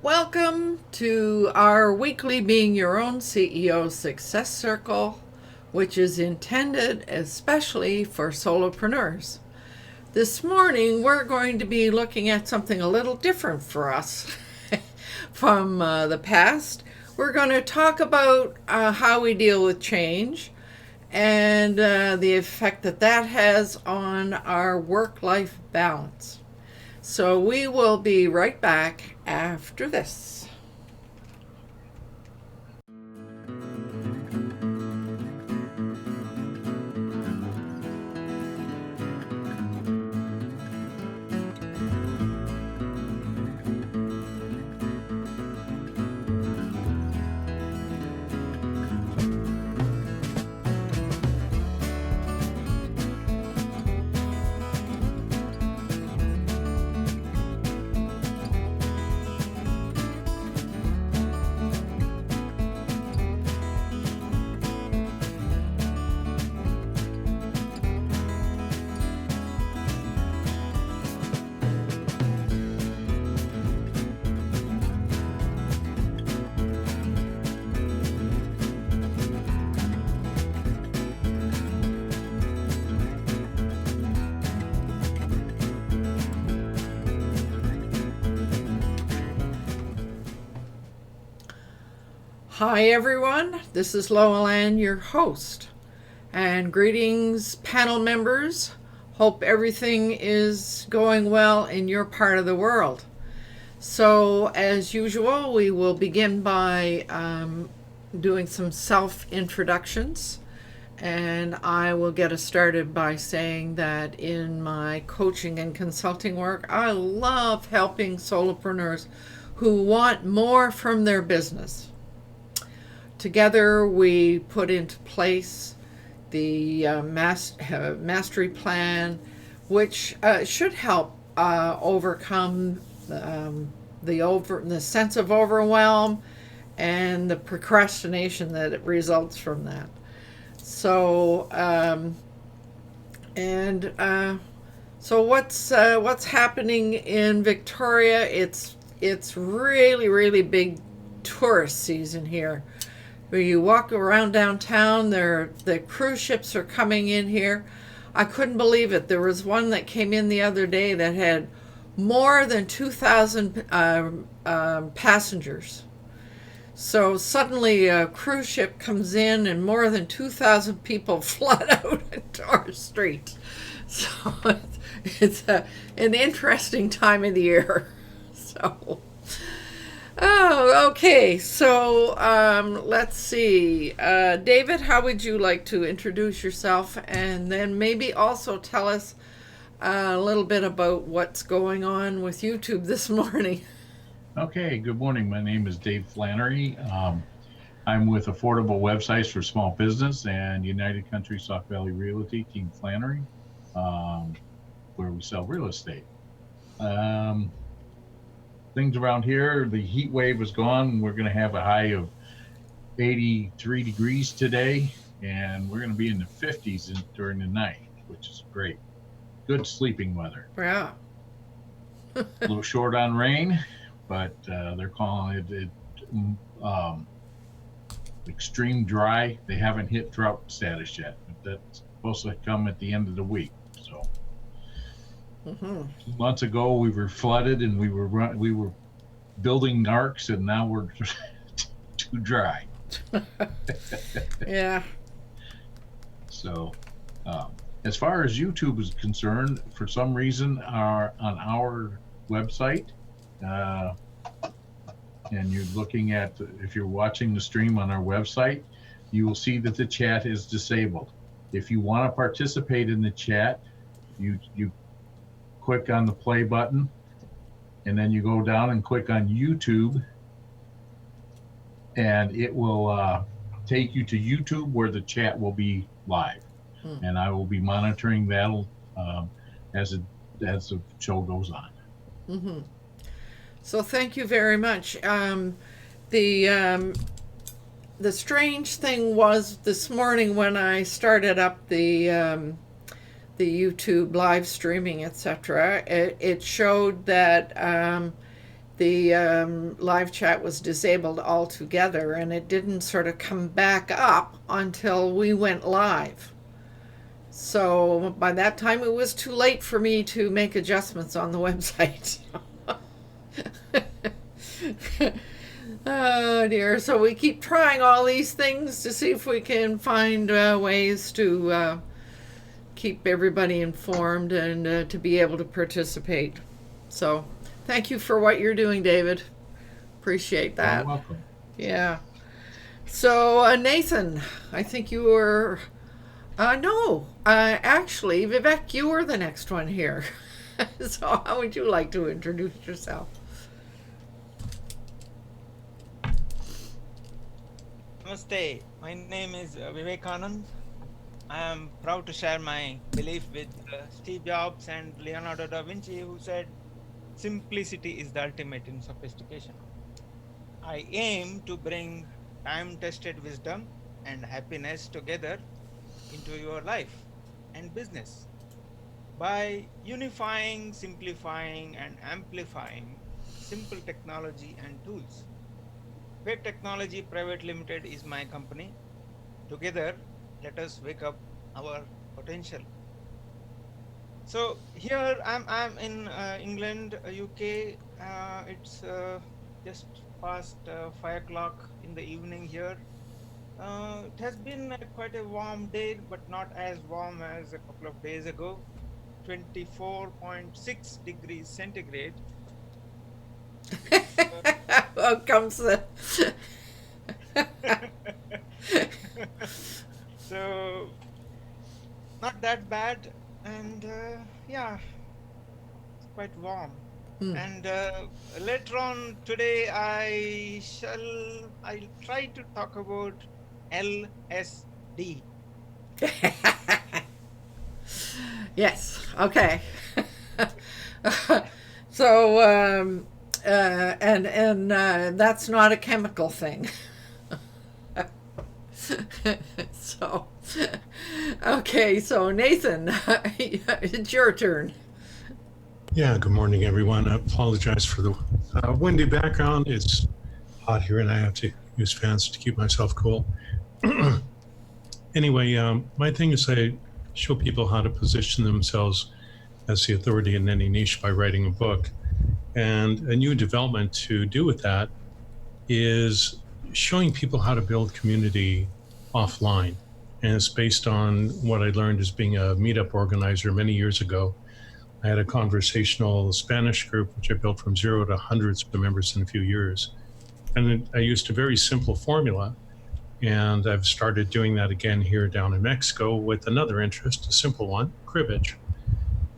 Welcome to our weekly Being Your Own CEO Success Circle, which is intended especially for solopreneurs. This morning, we're going to be looking at something a little different for us from the past. We're going to talk about how we deal with change and the effect that has on our work-life balance. So we will be right back after this. Hi everyone, this is Lowell Ann, your host. And greetings panel members. Hope everything is going well in your part of the world. So as usual, we will begin by doing some self-introductions. And I will get us started by saying that in my coaching and consulting work, I love helping solopreneurs who want more from their business. Together, we put into place the mastery plan, which should help overcome the sense of overwhelm and the procrastination that it results from that. So, so what's happening in Victoria? It's really big tourist season here. Where you walk around downtown, the cruise ships are coming in here. I couldn't believe it. There was one that came in the other day that had more than 2,000 passengers. So suddenly a cruise ship comes in and more than 2,000 people flood out into our streets. So it's an interesting time of the year. So. Oh, okay. So let's see. David, how would you like to introduce yourself and then maybe also tell us a little bit about what's going on with YouTube this morning? Okay, good morning. My name is Dave Flannery. I'm with Affordable Websites for Small Business and United Country Sauk Valley Realty, Team Flannery, where we sell real estate. Things around here, the heat wave is gone. We're going to have a high of 83 degrees today, and we're going to be in the 50s during the night, which is great. Good sleeping weather. Yeah. A little short on rain, but they're calling it extreme dry. They haven't hit drought status yet, but that's supposed to come at the end of the week. So. Months ago, we were flooded and we were building arcs, and now we're too dry. Yeah. So, as far as YouTube is concerned, for some reason, on our website, and you're looking at, if you're watching the stream on our website, you will see that the chat is disabled. If you want to participate in the chat, you click on the play button, and then you go down and click on YouTube, and it will take you to YouTube where the chat will be live. And I will be monitoring that as the show goes on. So thank you very much. The strange thing was this morning when I started up the YouTube live streaming, etc., it showed that the live chat was disabled altogether, and it didn't sort of come back up until we went live. So by that time, it was too late for me to make adjustments on the website. Oh dear. So we keep trying all these things to see if we can find ways to keep everybody informed and to be able to participate. So thank you for what you're doing, David. Appreciate that. You're welcome. Yeah. So Nathan, I think you were. No, actually, Vivek, you were the next one here. So how would you like to introduce yourself? Namaste. My name is Vivekanand. I am proud to share my belief with Steve Jobs and Leonardo da Vinci, who said, simplicity is the ultimate in sophistication. I aim to bring time-tested wisdom and happiness together into your life and business by unifying, simplifying, and amplifying simple technology and tools. Web Technology Private Limited is my company. Together, let us wake up our potential. So here I'm in England, UK. It's just past 5 o'clock in the evening here. It has been quite a warm day, but not as warm as a couple of days ago. 24.6 degrees centigrade. Well, comes the. So not that bad, and yeah, it's quite warm. And later on today I'll try to talk about LSD. Yes. Okay. So and that's not a chemical thing. So okay, so Nathan, it's your turn. Yeah, good morning, everyone. I apologize for the windy background. It's hot here, and I have to use fans to keep myself cool. Anyway, my thing is I show people how to position themselves as the authority in any niche by writing a book. And a new development to do with that is showing people how to build community offline. And it's based on what I learned as being a meetup organizer many years ago. I had a conversational Spanish group, which I built from 0 to hundreds of members in a few years. And I used a very simple formula. And I've started doing that again here down in Mexico with another interest, a simple one, cribbage.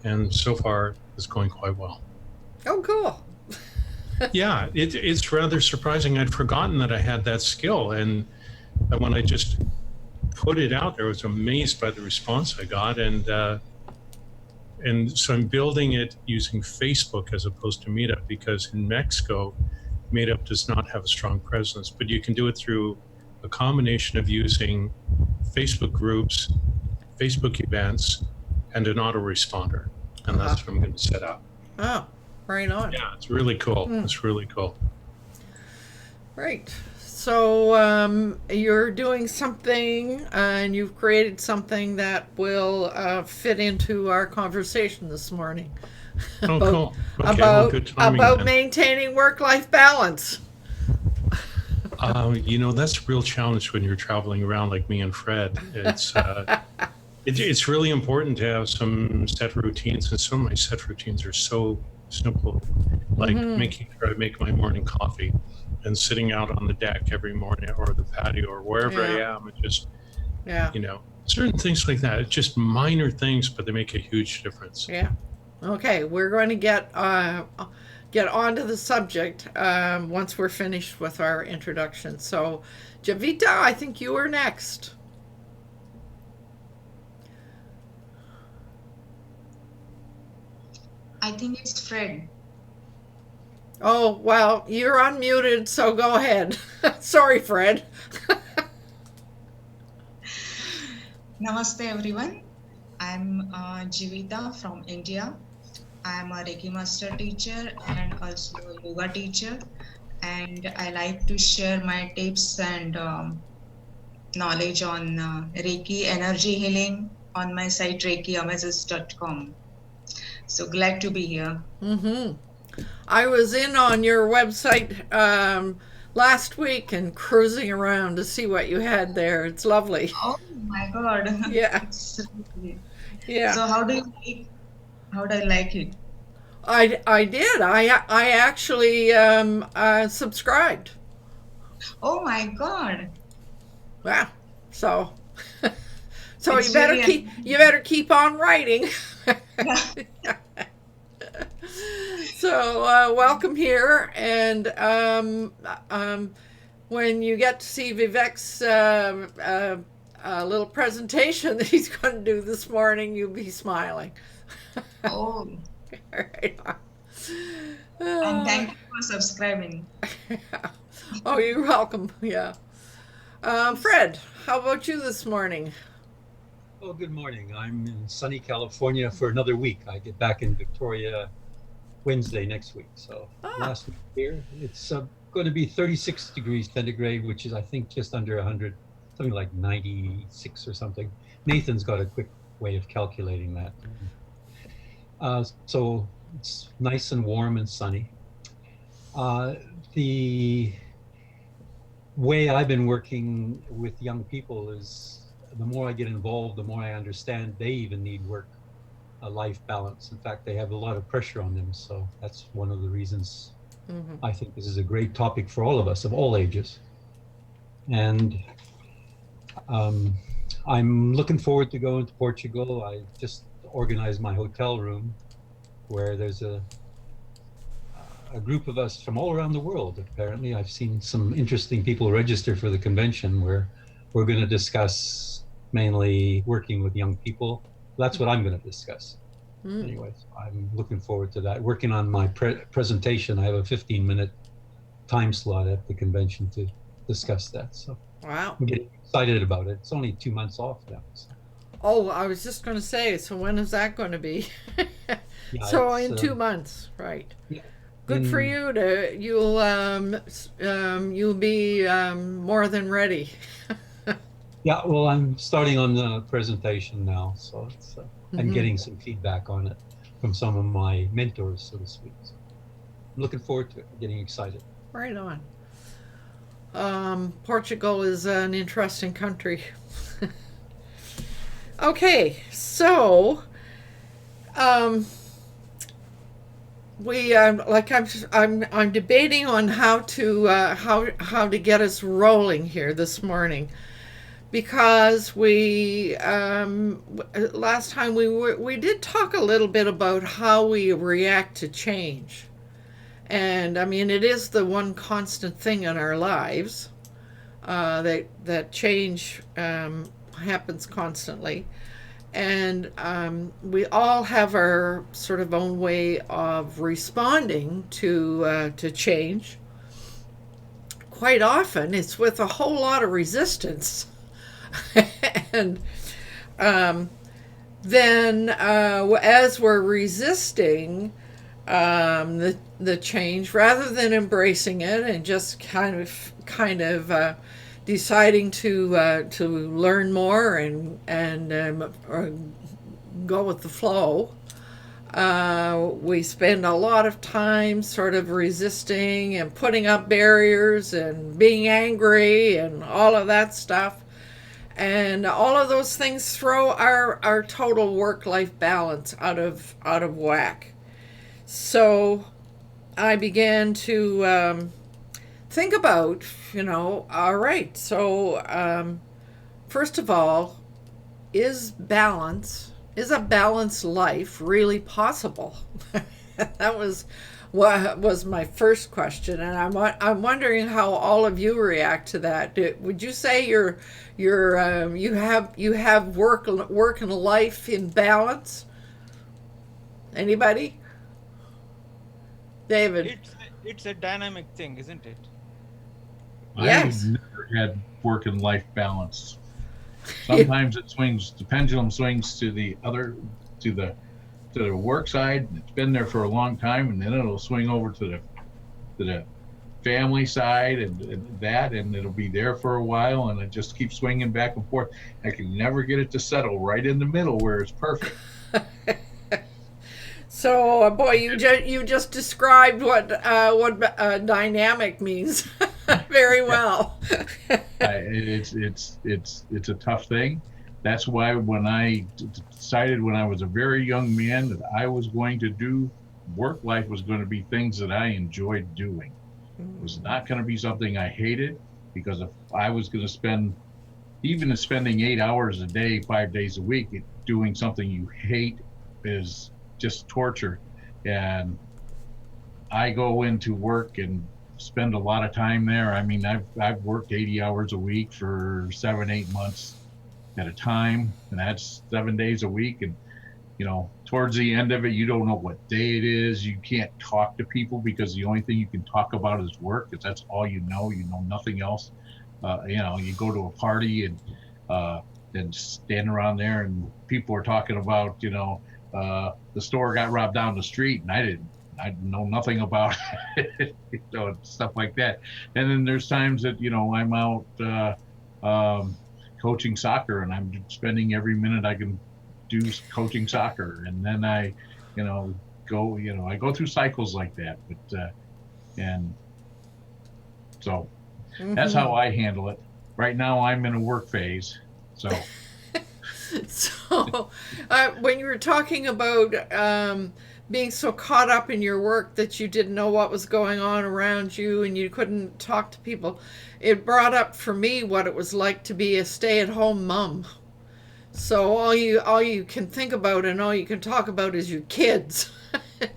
And so far, it's going quite well. Oh, cool. Yeah, it's rather surprising. I'd forgotten that I had that skill. And when I just put it out there, I was amazed by the response I got. And so I'm building it using Facebook as opposed to Meetup, because in Mexico, Meetup does not have a strong presence, but you can do it through a combination of using Facebook groups, Facebook events, and an autoresponder. And that's what I'm going to set up. Oh, right on. Yeah, it's really cool. It's really cool. Right. So you're doing something and you've created something that will fit into our conversation this morning. Oh, about, cool. Okay, well, good timing about then. maintaining work-life balance. That's a real challenge when you're traveling around like me and Fred. It's really Mm-hmm. important to have some set routines, and some of my set routines are so simple, like making sure I make my morning coffee and sitting out on the deck every morning or the patio or wherever I am, and just, certain things like that. It's just minor things, but they make a huge difference. Yeah. Okay, we're going to get onto the subject once we're finished with our introduction. So, Javita, I think you are next. I think it's Fred. Oh, well, you're unmuted, so go ahead. Sorry, Fred. Namaste everyone. I'm Jivita from India. I'm a Reiki master teacher and also a yoga teacher. And I like to share my tips and knowledge on Reiki energy healing on my site reikiamasis.com. So glad to be here. Mm-hmm. I was in on your website last week and cruising around to see what you had there. It's lovely. Oh my God. Yeah, It's really... yeah. So how do I like it? I did. I actually subscribed. Oh my God. Wow. So so It's really you better keep on writing. So welcome here, and when you get to see Vivek's little presentation that he's going to do this morning, you'll be smiling. Oh, Right on. and thank you for subscribing. Oh, you're welcome. Yeah. Fred, how about you this morning? Oh, good morning. I'm in sunny California for another week. I get back in Victoria Wednesday next week. So last week here, it's going to be 36 degrees centigrade, which is, I think, just under 100, something like 96 or something. Nathan's got a quick way of calculating that. So it's nice and warm and sunny. The way I've been working with young people is the more I get involved, the more I understand they even need life balance. In fact, they have a lot of pressure on them. So that's one of the reasons I think this is a great topic for all of us of all ages. And I'm looking forward to going to Portugal. I just organized my hotel room where there's a group of us from all around the world. Apparently, I've seen some interesting people register for the convention where we're going to discuss mainly working with young people. That's what I'm going to discuss. Anyways, I'm looking forward to that. Working on my presentation. I have a 15-minute time slot at the convention to discuss that. So Wow. I'm getting excited about it. It's only 2 months off now. So. Oh, I was just going to say, so when is that going to be? Yeah, So in 2 months, right? Yeah. Good for you. You'll be more than ready. Yeah, well, I'm starting on the presentation now, so it's, I'm getting some feedback on it from some of my mentors, so to speak. So I'm looking forward to it, getting excited. Right on. Portugal is an interesting country. Okay, so we I'm debating on how to get us rolling here this morning, because we last time we did talk a little bit about how we react to change. And I mean, it is the one constant thing in our lives, that change happens constantly. And we all have our sort of own way of responding to change. Quite often, it's with a whole lot of resistance. And then as we're resisting the change, rather than embracing it and just kind of deciding to learn more and or go with the flow, we spend a lot of time sort of resisting and putting up barriers and being angry and all of that stuff. And all of those things throw our total work-life balance out of whack. So I began to think about, all right, so first of all, is a balanced life really possible? That was what was my first question, and I'm wondering how all of you react to that. Would you say you have work and life in balance? Anybody? David? It's a dynamic thing, isn't it? Yes. I've never had work and life balance. Sometimes it swings, the pendulum swings to the to the work side, and it's been there for a long time, and then it'll swing over to the family side and it'll be there for a while, and it just keeps swinging back and forth. I can never get it to settle right in the middle where it's perfect. So, boy, you just described what dynamic means very well. It's a tough thing. That's why when I decided when I was a very young man that I was going to do work life was going to be things that I enjoyed doing. It was not going to be something I hated, because if I was going to spend, even spending 8 hours a day, 5 days a week doing something you hate is just torture. And I go into work and spend a lot of time there. I mean, I've worked 80 hours a week for 7-8 months at a time, and that's 7 days a week. And towards the end of it, you don't know what day it is. You can't talk to people because the only thing you can talk about is work, because that's all you know. You know nothing else. You go to a party and stand around there, and people are talking about, the store got robbed down the street, and I know nothing about it, stuff like that. And then there's times that, I'm out coaching soccer, and I'm spending every minute I can do coaching soccer. And then I go through cycles like that. But and so that's how I handle it. Right now I'm in a work phase. So So, when you were talking about being so caught up in your work that you didn't know what was going on around you and you couldn't talk to people, it brought up for me what it was like to be a stay-at-home mom. So all you can think about and all you can talk about is your kids.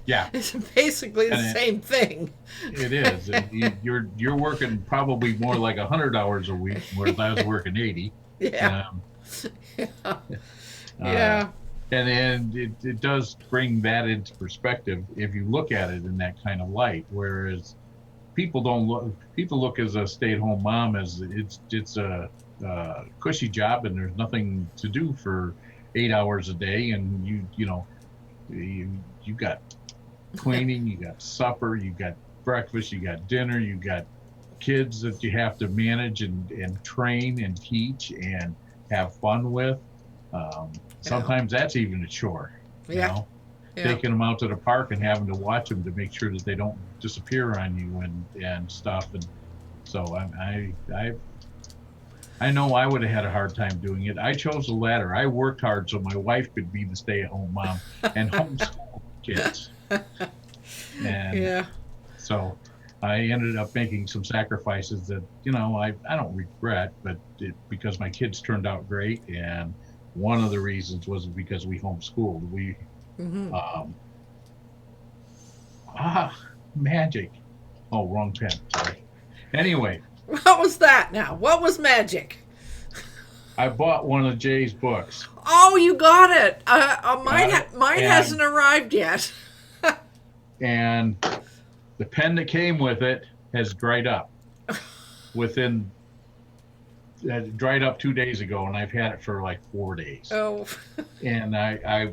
Yeah, it's basically the same thing. It is. You're working probably more like 100 hours a week, whereas I was working 80. Yeah. Yeah. And it does bring that into perspective if you look at it in that kind of light. Whereas people look as a stay-at-home mom as it's a cushy job, and there's nothing to do for 8 hours a day, and you got cleaning, you got supper, you got breakfast, you got dinner, you got kids that you have to manage and train and teach and have fun with. Sometimes that's even a chore. Yeah. Taking them out to the park and having to watch them to make sure that they don't disappear on you and stuff. And so I know I would have had a hard time doing it. I chose the latter. I worked hard so my wife could be the stay-at-home mom and homeschool kids. And so I ended up making some sacrifices that, I don't regret, but because my kids turned out great. And one of the reasons was because we homeschooled. Magic. Oh, wrong pen. Sorry. Anyway. What was that now? What was magic? I bought one of Jay's books. Oh, you got it. Mine hasn't arrived yet. And the pen that came with it has dried up. Dried up 2 days ago, and I've had it for like 4 days. Oh. And I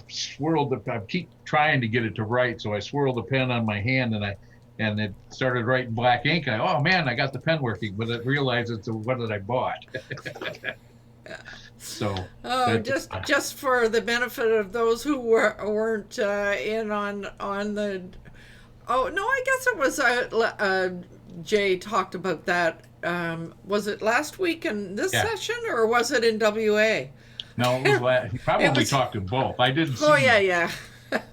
swirled I keep trying to get it to write, so I swirled the pen on my hand, and it started writing black ink. Oh man, I got the pen working, but I realized it's the one that I bought. So just for the benefit of those who weren't in on the. Oh no, I guess it was Jay talked about that. Was it last week in this session, or was it in WA? No, it was he probably talked in both. I didn't see. Oh yeah.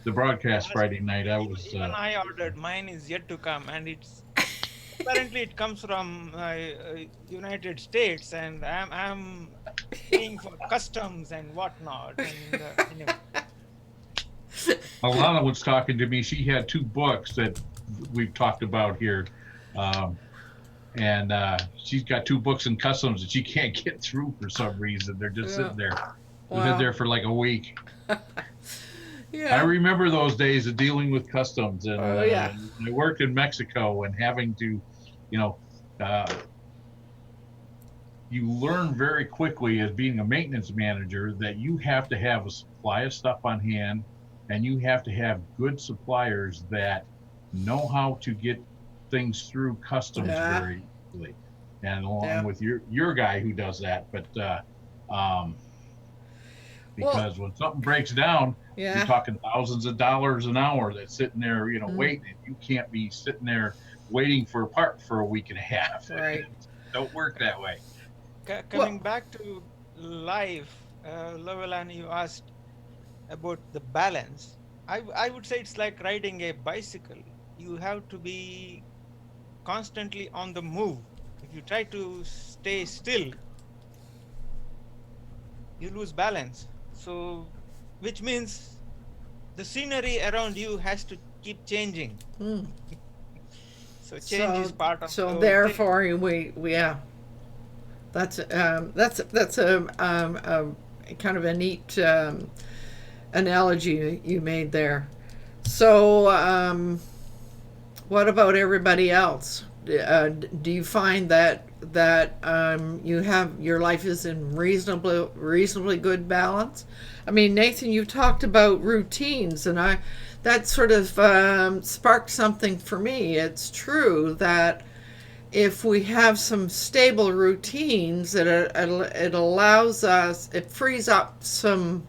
The broadcast Friday night. Even I ordered. Mine is yet to come, and it's apparently it comes from United States, and I'm paying for customs and whatnot. And anyway. Alana was talking to me. She had 2 books that we've talked about here, and she's got 2 books in customs that she can't get through for some reason. They're just sitting there. They've been there for like a week. Yeah. I remember those days of dealing with customs, and I worked in Mexico and having to, you learn very quickly as being a maintenance manager that you have to have a supply of stuff on hand and you have to have good suppliers that know how to get things through customs Yeah. very easily. And along Yeah. with your guy who does that, but Well, because when something breaks down, you're yeah. talking thousands of dollars an hour that's sitting there, Mm. waiting. And you can't be sitting there waiting for a part for a week and a half. Right. Don't work that way. Coming Well, back to life, Loveland, you asked about the balance. I would say it's like riding a bicycle. You have to be constantly on the move. If you try to stay still, you lose balance. So, which means the scenery around you has to keep changing. mm. So change is part of the So whole thing. therefore, we yeah. That's kind of a neat analogy you made there. So, what about everybody else? Do you find that you have your life is in reasonably good balance? I mean, Nathan, you talked about routines, and that sort of sparked something for me. It's true that if we have some stable routines, it allows us, it frees up some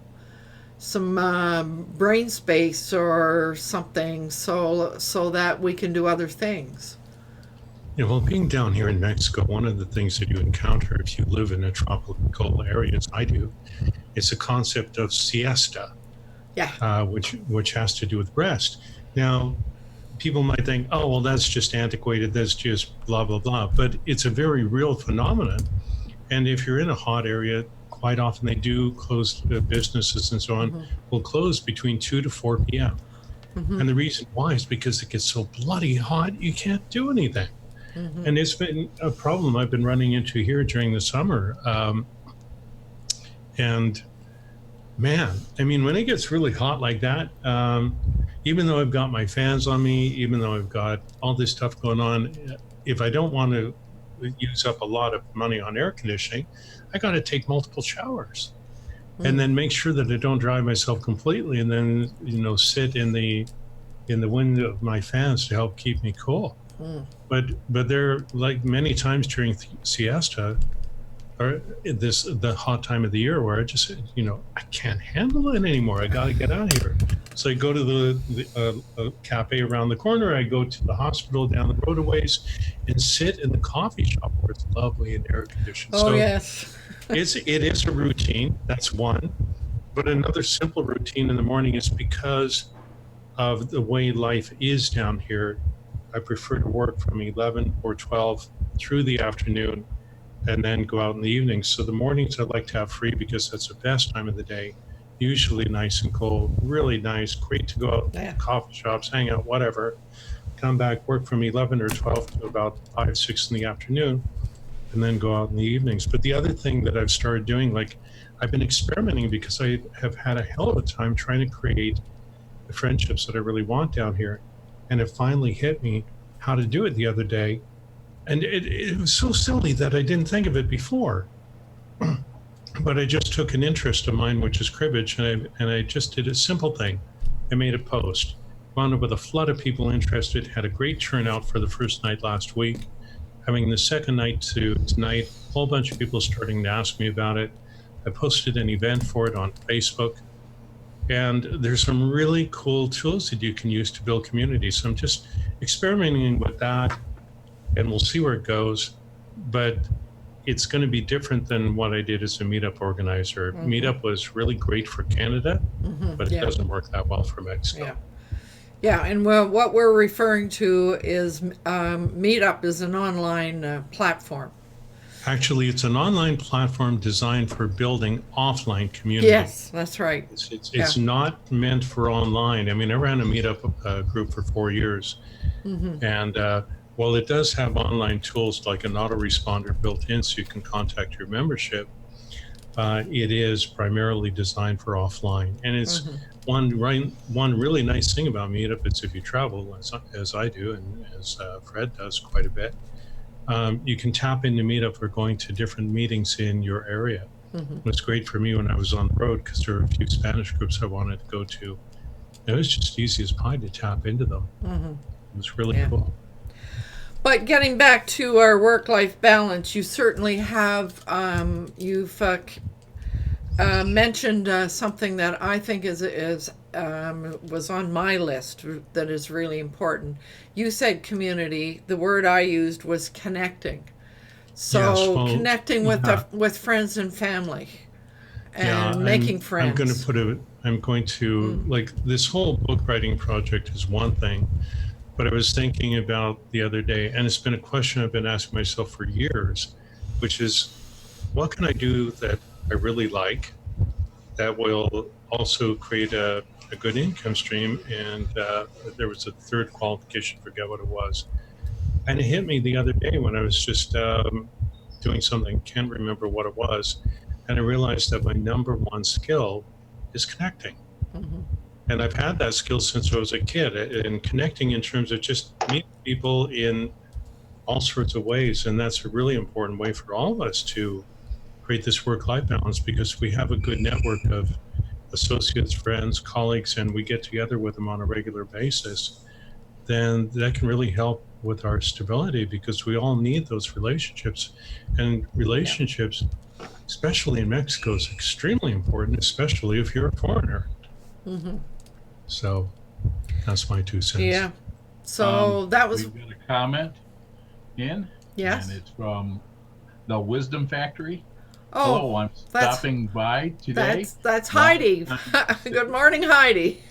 brain space or something, so that we can do other things. Yeah, well, being down here in Mexico, one of the things that you encounter if you live in a tropical area, as I do, is the concept of siesta, Yeah. which has to do with rest. Now, people might think, oh, well, that's just antiquated, that's just blah, blah, blah. But it's a very real phenomenon. And if you're in a hot area, quite often they do close businesses and so on, will close between 2 to 4 p.m. And the reason why is because it gets so bloody hot, you can't do anything. And it's been a problem I've been running into here during the summer. And man, I mean, when it gets really hot like that, even though I've got my fans on me, even though I've got all this stuff going on, if I don't want to use up a lot of money on air conditioning, I got to take multiple showers and then make sure that I don't dry myself completely, and then sit in the wind of my fans to help keep me cool. But there, like many times during siesta, or the hot time of the year, where I just said, I can't handle it anymore. I got to get out of here. So I go to the cafe around the corner. I go to the hospital down the road a ways, and sit in the coffee shop where it's lovely and air conditioned. Oh, so yes. it is a routine. That's one. But another simple routine in the morning is because of the way life is down here. I prefer to work from 11 or 12 through the afternoon and then go out in the evenings. So the mornings I like to have free because that's the best time of the day. Usually nice and cold, really nice, great to go out to coffee shops, hang out, whatever. Come back, work from 11 or 12 to about 5, 6 in the afternoon, and then go out in the evenings. But the other thing that I've started doing, like I've been experimenting because I have had a hell of a time trying to create the friendships that I really want down here. And it finally hit me how to do it the other day. And it was so silly that I didn't think of it before. But I just took an interest of mine, which is cribbage, and I just did a simple thing. I made a post, wound up with a flood of people interested, had a great turnout for the first night last week. Having the second night to tonight, a whole bunch of people starting to ask me about it. I posted an event for it on Facebook. And there's some really cool tools that you can use to build community. So I'm just experimenting with that, and we'll see where it goes. But it's going to be different than what I did as a meetup organizer. Meetup was really great for Canada, but it doesn't work that well for Mexico. Yeah, and what we're referring to is Meetup is an online platform. Actually, it's an online platform designed for building offline community. Yes, that's right. It's not meant for online. I mean, I ran a meetup group for 4 years. And while it does have online tools like an autoresponder built in so you can contact your membership, it is primarily designed for offline. And it's one really nice thing about Meetup is if you travel, as I do, and as Fred does quite a bit, you can tap into Meetup for going to different meetings in your area. It was great for me when I was on the road because there were a few Spanish groups I wanted to go to. it was just easy as pie to tap into them. Mm-hmm. It was really Yeah. cool. But getting back to our work-life balance, you certainly have you've mentioned something that I think is was on my list that is really important. You said community. The word I used was connecting. So Yes, well, connecting with yeah. with friends and family Yeah, and making I'm going to friends. put a, I'm going to, like, this whole book writing project is one thing, but I was thinking about the other day, and it's been a question I've been asking myself for years, which is, what can I do that I really like that will also create a good income stream? And there was a third qualification, forget what it was. And it hit me the other day when I was just doing something, can't remember what it was. And I realized that my number one skill is connecting. Mhm. And I've had that skill since I was a kid, and connecting in terms of just meeting people in all sorts of ways. And that's a really important way for all of us to create this work-life balance, because we have a good network of associates, friends, colleagues, and we get together with them on a regular basis, then that can really help with our stability, because we all need those relationships. And relationships, especially in Mexico, is extremely important, especially if you're a foreigner. Mhm. So that's my 2 cents. Yeah. So that was We've got a comment in, yes. and it's from the Wisdom Factory. Oh, Hello, I'm that's stopping by today. that's Long Heidi. time Good morning, Heidi.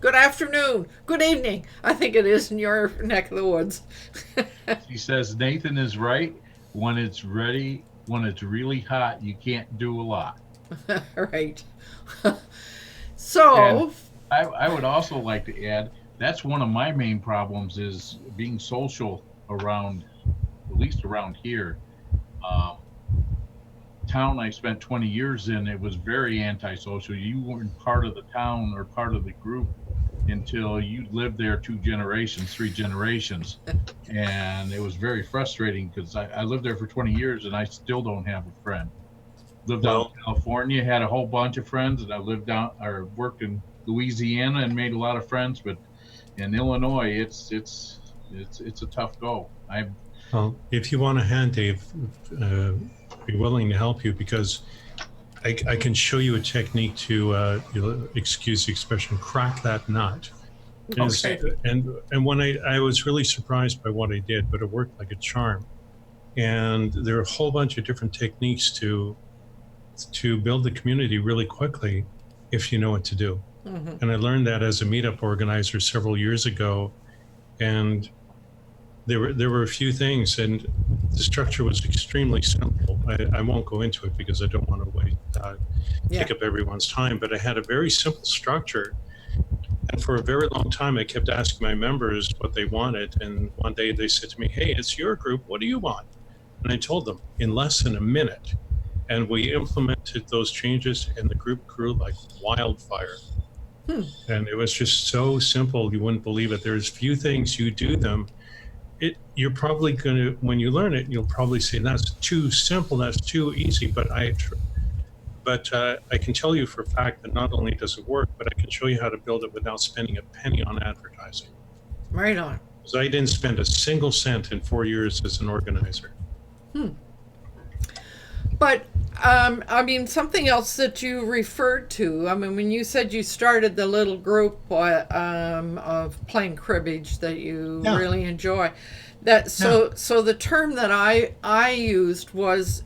Good afternoon. Good evening. I think it is in your neck of the woods. She says Nathan is right. When it's ready, when it's really hot, you can't do a lot. Right. And So, I would also like to add, that's one of my main problems is being social around, at least around here. Um, Town I spent 20 years in, it was very antisocial. You weren't part of the town or part of the group until you lived there 2 generations, 3 generations. And it was very frustrating because I lived there for 20 years and I still don't have a friend. Lived out Well, in California, had a whole bunch of friends, and I lived down or worked in Louisiana and made a lot of friends. But in Illinois, it's a tough go. well, if you want a hand, Dave, I'd be willing to help you, because I can show you a technique to, you'll excuse the expression, crack that nut. okay. And when I was really surprised by what I did, but it worked like a charm. And there are a whole bunch of different techniques to build the community really quickly if you know what to do. Mhm. And I learned that as a meetup organizer several years ago. And there were a few things, and the structure was extremely simple. I won't go into it because I don't want to Yeah. take up everyone's time, but I had a very simple structure. And for a very long time, I kept asking my members what they wanted. And one day they said to me, "Hey, it's your group. What do you want?" And I told them in less than a minute. And we implemented those changes, and the group grew like wildfire. And it was just so simple, you wouldn't believe it. There's few things, you do them, you're probably going to, when you learn it, you'll probably say that's too simple, that's too easy. But I can tell you for a fact that not only does it work, but I can show you how to build it without spending a penny on advertising. Right on. Because I didn't spend a single cent in 4 years as an organizer. But I mean, something else that you referred to. I mean, when you said you started the little group of playing cribbage that you Yeah. really enjoy, that so the term that I used was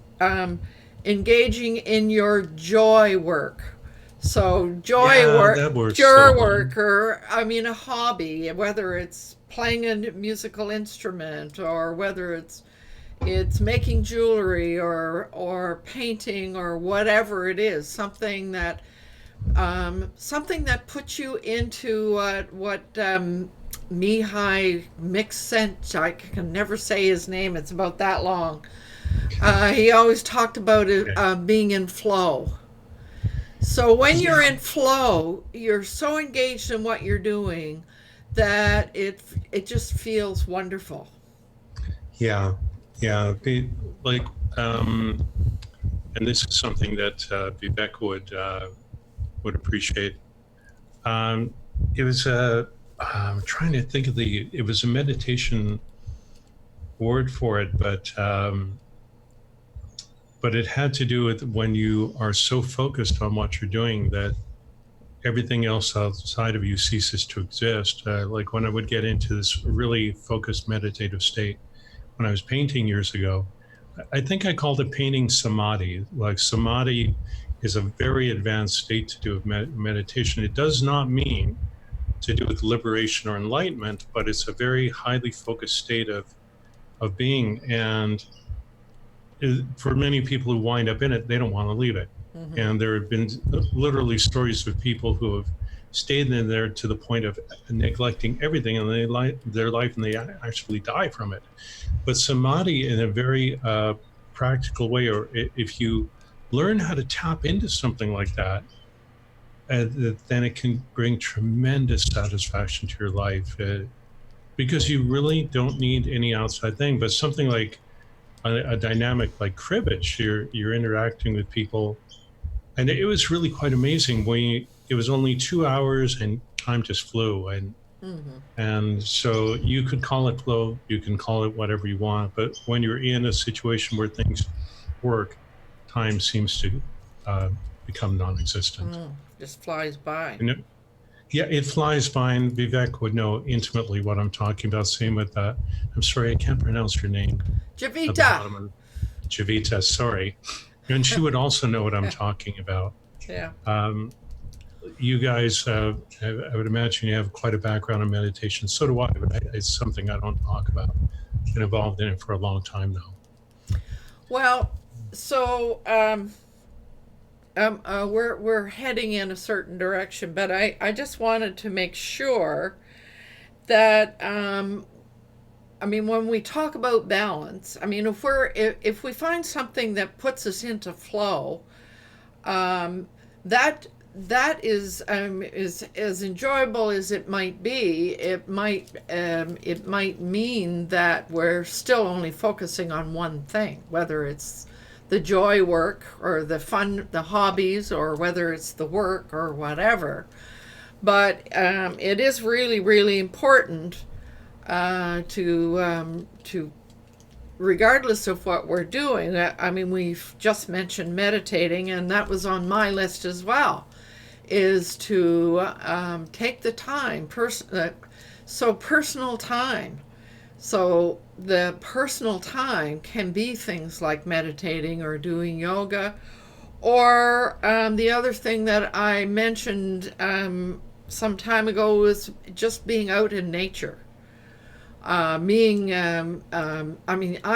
engaging in your joy work. So joy Yeah, work, that works joy so work, or I mean a hobby, whether it's playing a musical instrument or whether it's making jewelry or painting or whatever it is, something that puts you into what Mihai Mixent, I can never say his name, it's about that long. He always talked about it being in flow. So when you're in flow, you're so engaged in what you're doing that it just feels wonderful. Yeah, yeah. Like, and this is something that Vivek would appreciate. it was I'm trying to think of it was a meditation word for it, but it had to do with when you are so focused on what you're doing that everything else outside of you ceases to exist. Like when I would get into this really focused meditative state when I was painting years ago, I think I called it painting samadhi. Like samadhi is a very advanced state to do with meditation. It does not mean to do with liberation or enlightenment, but it's a very highly focused state of being. And for many people who wind up in it, they don't want to leave it. Mm-hmm. And there have been literally stories of people who have stayed in there to the point of neglecting everything in their life, and they actually die from it. But samadhi, in a very practical way, or if you learn how to tap into something like that, then it can bring tremendous satisfaction to your life, because you really don't need any outside thing. But something like a dynamic like cribbage, you're interacting with people, and it was really quite amazing. It was only 2 hours, and time just flew, and so you could call it flow, you can call it whatever you want, but when you're in a situation where things work, time seems to become non-existent. Just flies by. And it flies by, and Vivek would know intimately what I'm talking about. Same with that. I'm sorry, I can't pronounce your name. Javita. Javita, sorry. And she would also know what I'm talking about. Yeah. You guys, I would imagine you have quite a background in meditation. So do I, but it's something I don't talk about. I've been involved in it for a long time now. Well, so we're heading in a certain direction, but I just wanted to make sure that when we talk about balance, if we find something that puts us into flow, that is as enjoyable as it might be. It might mean that we're still only focusing on one thing, whether it's the joy work or the fun, the hobbies, or whether it's the work or whatever. But it is really, really important to regardless of what we're doing. We've just mentioned meditating, and that was on my list as well, is to take the time, personal time. So the personal time can be things like meditating or doing yoga, or the other thing that I mentioned some time ago was just being out in nature. I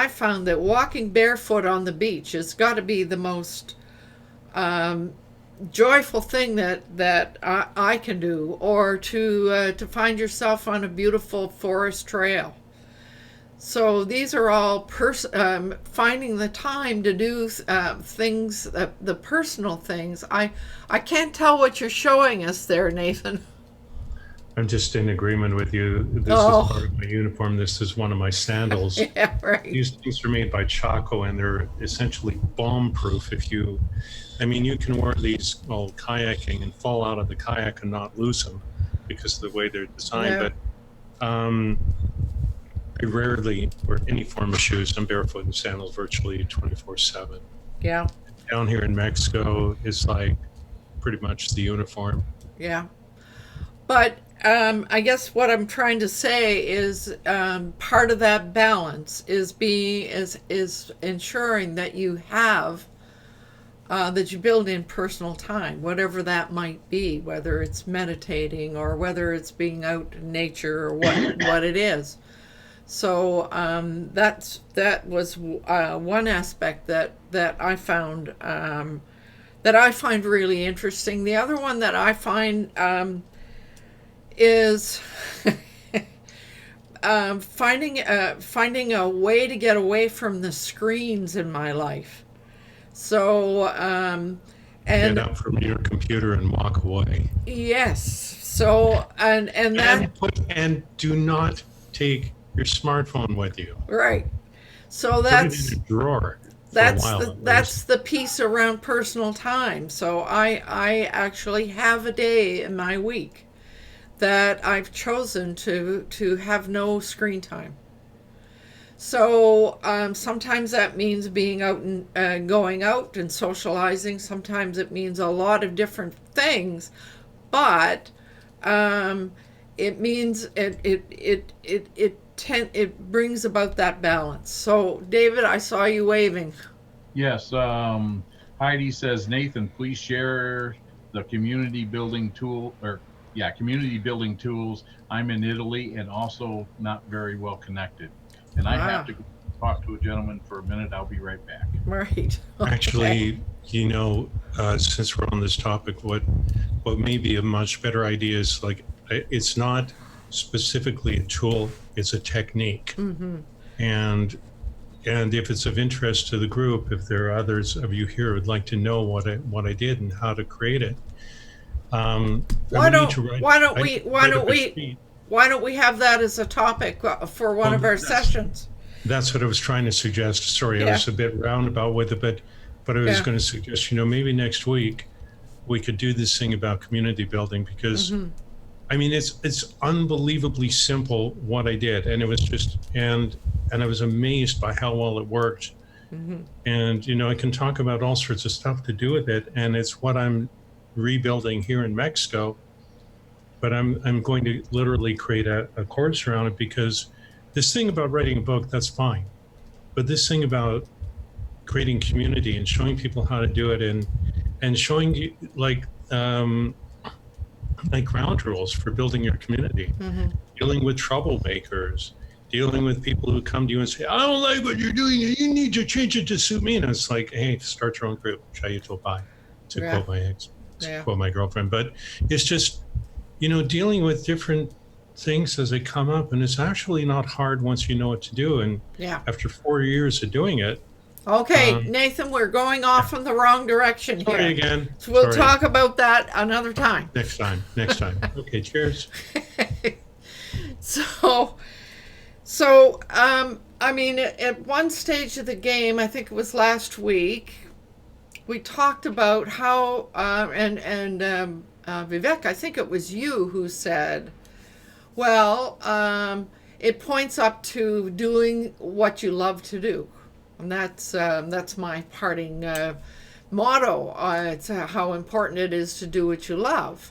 found that walking barefoot on the beach has got to be the most joyful thing that I can do, or to find yourself on a beautiful forest trail. So these are all finding the time to do things, the personal things. I can't tell what you're showing us there, Nathan. I'm just in agreement with you. This is part of my uniform. This is one of my sandals. Yeah, right. These things are made by Chaco, and they're essentially bomb-proof. You can wear these while kayaking and fall out of the kayak and not lose them because of the way they're designed. Yeah. But I rarely wear any form of shoes. I'm barefoot in sandals virtually 24/7. Yeah. Down here in Mexico, it's like pretty much the uniform. Yeah. But I guess what I'm trying to say is part of that balance is ensuring that you have that you build in personal time, whatever that might be, whether it's meditating or whether it's being out in nature or what it is. So that was one aspect that I found that I find really interesting. The other one that I find is finding a way to get away from the screens in my life. So get up from your computer and walk away. Yes. So and do not take your smartphone with you. Right. So that's put it in a drawer. That's the piece around personal time. So I actually have a day in my week that I've chosen to have no screen time. So sometimes that means being out and going out and socializing. Sometimes it means a lot of different things, but it means it brings about that balance. So David, I saw you waving. Yes. Heidi says, Nathan, please share the community building community building tools. I'm in Italy and also not very well connected. And I have to talk to a gentleman for a minute. I'll be right back. Right. Okay. Actually, since we're on this topic, what may be a much better idea is like, it's not specifically a tool, it's a technique. Mm-hmm. And if it's of interest to the group, if there are others of you here who would like to know what I did and how to create it, why don't we have that as a topic for one of our sessions? That's what I was trying to suggest. Sorry, I was a bit roundabout with it, but I was going to suggest, maybe next week we could do this thing about community building, because I mean, it's unbelievably simple what I did, and it was just and I was amazed by how well it worked. And I can talk about all sorts of stuff to do with it, and it's what I'm rebuilding here in Mexico. But I'm going to literally create a course around it, because this thing about writing a book, that's fine, but this thing about creating community and showing people how to do it, and showing you like ground rules for building your community, dealing with troublemakers, dealing with people who come to you and say, I don't like what you're doing, you need to change it to suit me. And it's like, hey, start your own group, Chayutopai, to quote my ex, to quote my girlfriend. But it's just, dealing with different things as they come up, and it's actually not hard once you know what to do. And after 4 years of doing it. Okay, Nathan, we're going off in the wrong direction here. Sorry again. So we'll talk about that another time. Next time. Okay, cheers. So, I mean, at one stage of the game, I think it was last week, we talked about how, Vivek, I think it was you who said, well, it points up to doing what you love to do. And that's my parting motto. It's how important it is to do what you love.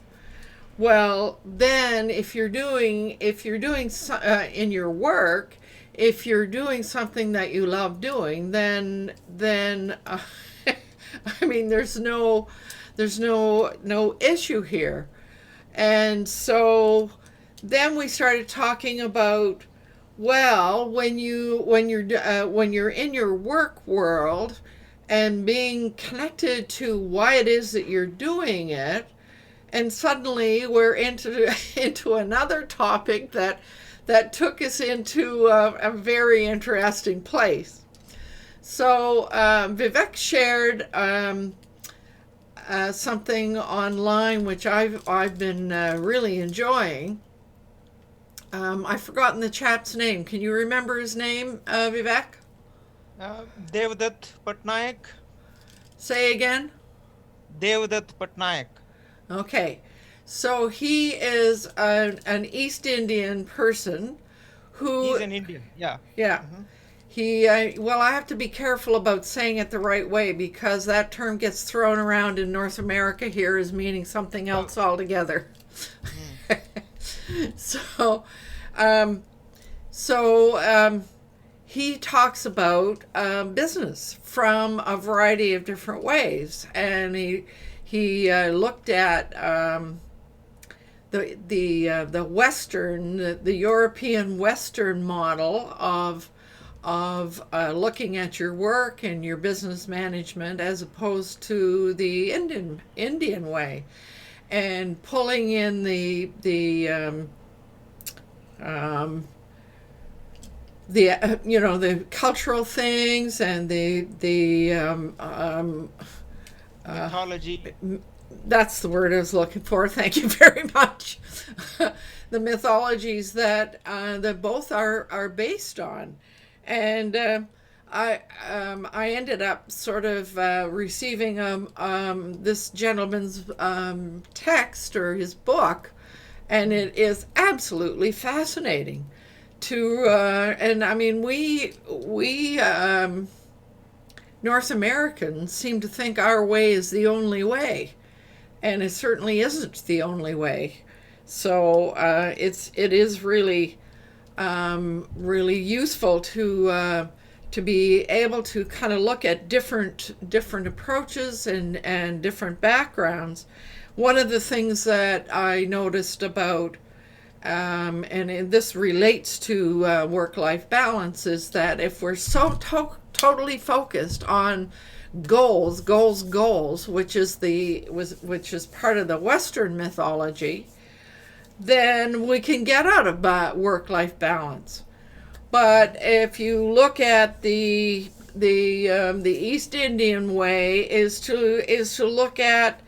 Well, then if you're doing in your work, if you're doing something that you love doing, then I mean, there's no issue here. And so then we started talking about, well, when you're in your work world and being connected to why it is that you're doing it, and suddenly we're into another topic that took us into a very interesting place. So Vivek shared something online which I've been really enjoying. I've forgotten the chap's name. Can you remember his name, Vivek? Devdutt Patnaik. Say again? Devdutt Patnaik. Okay. So he is an East Indian person who... He's an Indian, yeah. Yeah. Mm-hmm. He, well, I have to be careful about saying it the right way, because that term gets thrown around in North America here as meaning something else altogether. So he talks about business from a variety of different ways, and he looked at the Western, the European Western model of looking at your work and your business management, as opposed to the Indian way, and pulling in the cultural things and the mythology. That's the word I was looking for. Thank you very much. The mythologies that both are based on, and I ended up sort of receiving this gentleman's text or his book, and it is absolutely fascinating to and I mean we North Americans seem to think our way is the only way, and it certainly isn't the only way. So it is really really useful to be able to kind of look at different approaches and different backgrounds. One of the things that I noticed about and this relates to work-life balance, is that if we're so totally focused on goals, which is part of the Western mythology, then we can get out of work-life balance. But if you look at the East Indian way, is to look at,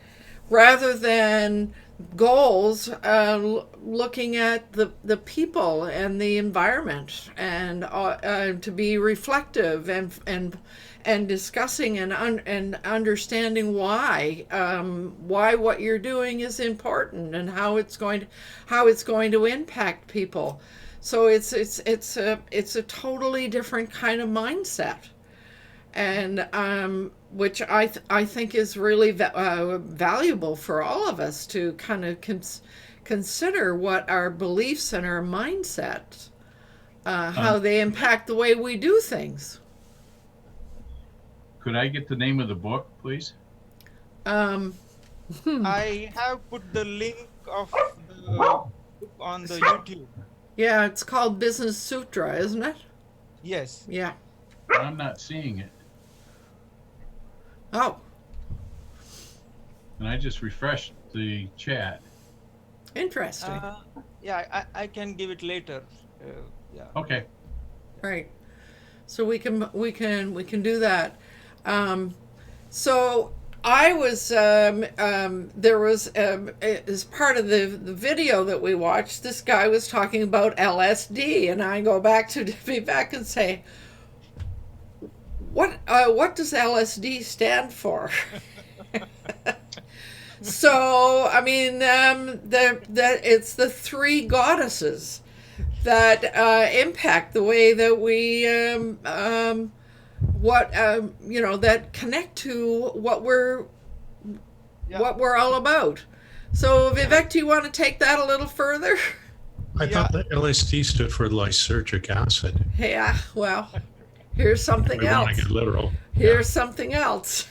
rather than goals, looking at the people and the environment, and to be reflective and discussing and understanding why what you're doing is important, and how it's going to impact people. So it's a totally different kind of mindset, and which I think is really valuable for all of us to kind of consider what our beliefs and our mindset, how they impact the way we do things. Could I get the name of the book, please? I have put the link of the book on the YouTube. Yeah, it's called Business Sutra, isn't it? Yes. Yeah. I'm not seeing it. Oh, And I just refreshed the chat. interesting. Yeah, I can give it later. Yeah. Okay. Right. So we can do that. So I was there was as part of the video that we watched, this guy was talking about LSD, and I go back to Vivek and say, what does LSD stand for? So I mean, that it's the three goddesses that impact the way that we that connect to what we're all about. So Vivek, do you want to take that a little further? I thought that LSD stood for lysergic acid. Yeah, well, here's something We want else. to get literal. Here's something else.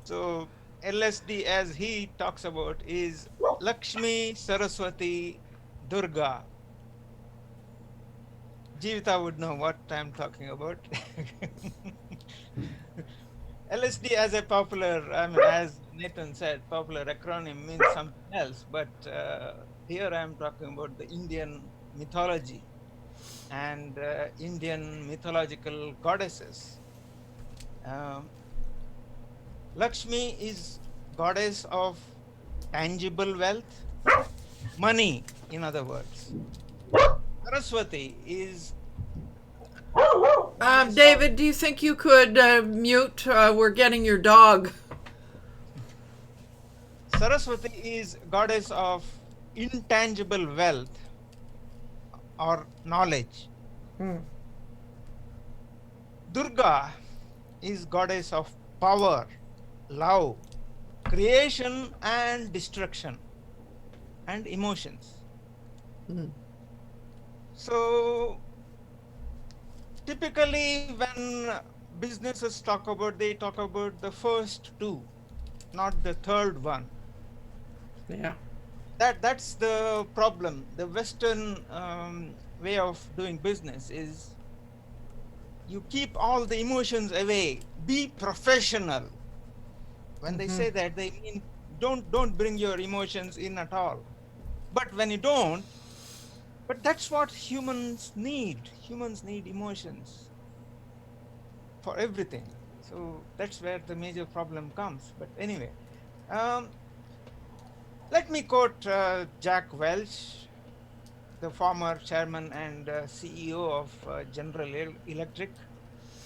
So LSD, as he talks about, is Lakshmi, Saraswati, Durga. Jivita would know what I'm talking about. LSD, as a popular, as Nathan said, popular acronym, means something else. But here I'm talking about the Indian mythology and Indian mythological goddesses. Lakshmi is goddess of tangible wealth, money, in other words. Saraswati is... David, do you think you could mute? We're getting your dog. Saraswati is goddess of intangible wealth or knowledge. Durga is goddess of power, love, creation and destruction, and emotions. So typically when businesses talk about, they talk about the first two, not the third one. Yeah. That's the problem. The Western way of doing business is you keep all the emotions away, be professional. When they say that, they mean don't bring your emotions in at all. But when you don't, but that's what humans need. Humans need emotions for everything. So that's where the major problem comes. But anyway, let me quote Jack Welch, the former chairman and CEO of General Electric,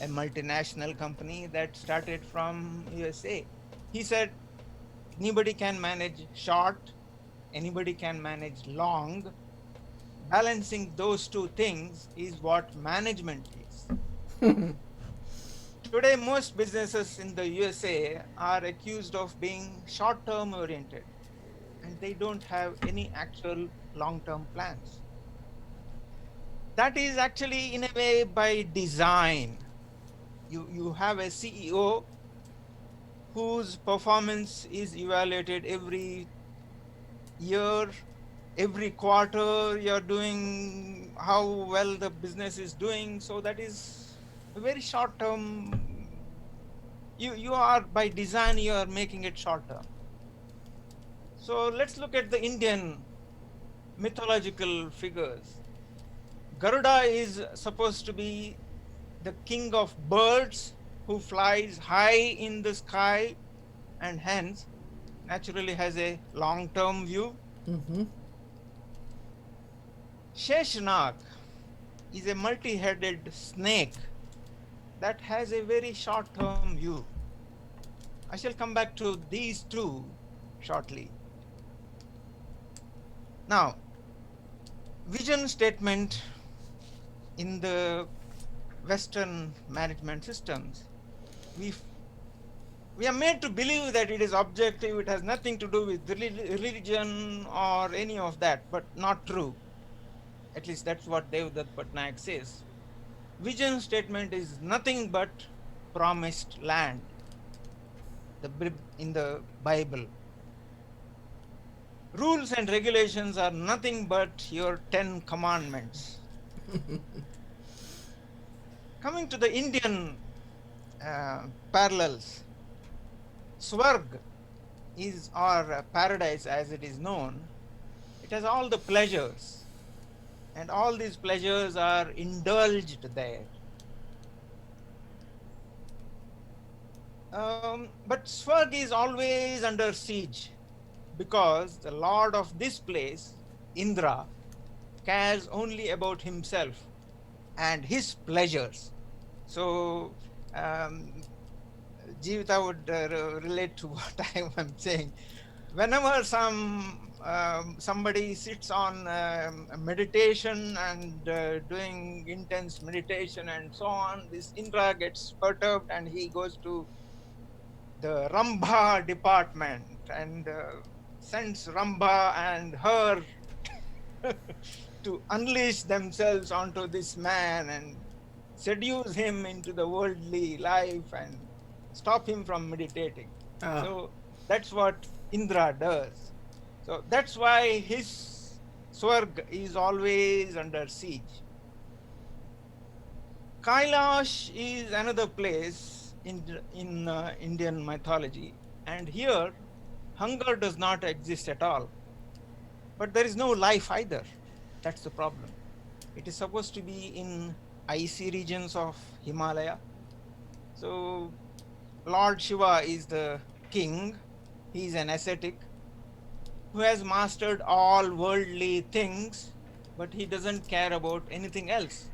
a multinational company that started from USA. He said, Anybody can manage short, anybody can manage long. Balancing those two things is what management is. Today, most businesses in the USA are accused of being short term oriented, and they don't have any actual long term plans. That is actually, in a way, by design. You have a CEO whose performance is evaluated every year, every quarter. You're doing how well the business is doing. So that is a very short term. You are, by design, you are making it short term. So let's look at the Indian mythological figures. Garuda is supposed to be the king of birds who flies high in the sky and hence naturally has a long term view. Mm-hmm. Sheshnag is a multi headed snake that has a very short term view. I shall come back to these two shortly. Now, vision statement in the Western management systems, we are made to believe that it is objective, it has nothing to do with religion or any of that, but not true. At least that's what Devdutt Patnaik says. Vision statement is nothing but promised land, in the Bible. Rules and regulations are nothing but your 10 commandments. Coming to the Indian parallels, Swarg is, or paradise as it is known, it has all the pleasures, and all these pleasures are indulged there. But Swarg is always under siege because the lord of this place, Indra, cares only about himself and his pleasures. So, Jivita would relate to what I am saying. Whenever somebody sits on meditation and doing intense meditation and so on, this Indra gets perturbed and he goes to the Rambha department and sends Rambha and her to unleash themselves onto this man and seduce him into the worldly life and stop him from meditating. So that's what Indra does. So that's why his Swarg is always under siege. Kailash is another place in Indian mythology, and here hunger does not exist at all. But there is no life either. That's the problem. It is supposed to be in icy regions of Himalaya. So Lord Shiva is the king. He is an ascetic who has mastered all worldly things, but he doesn't care about anything else.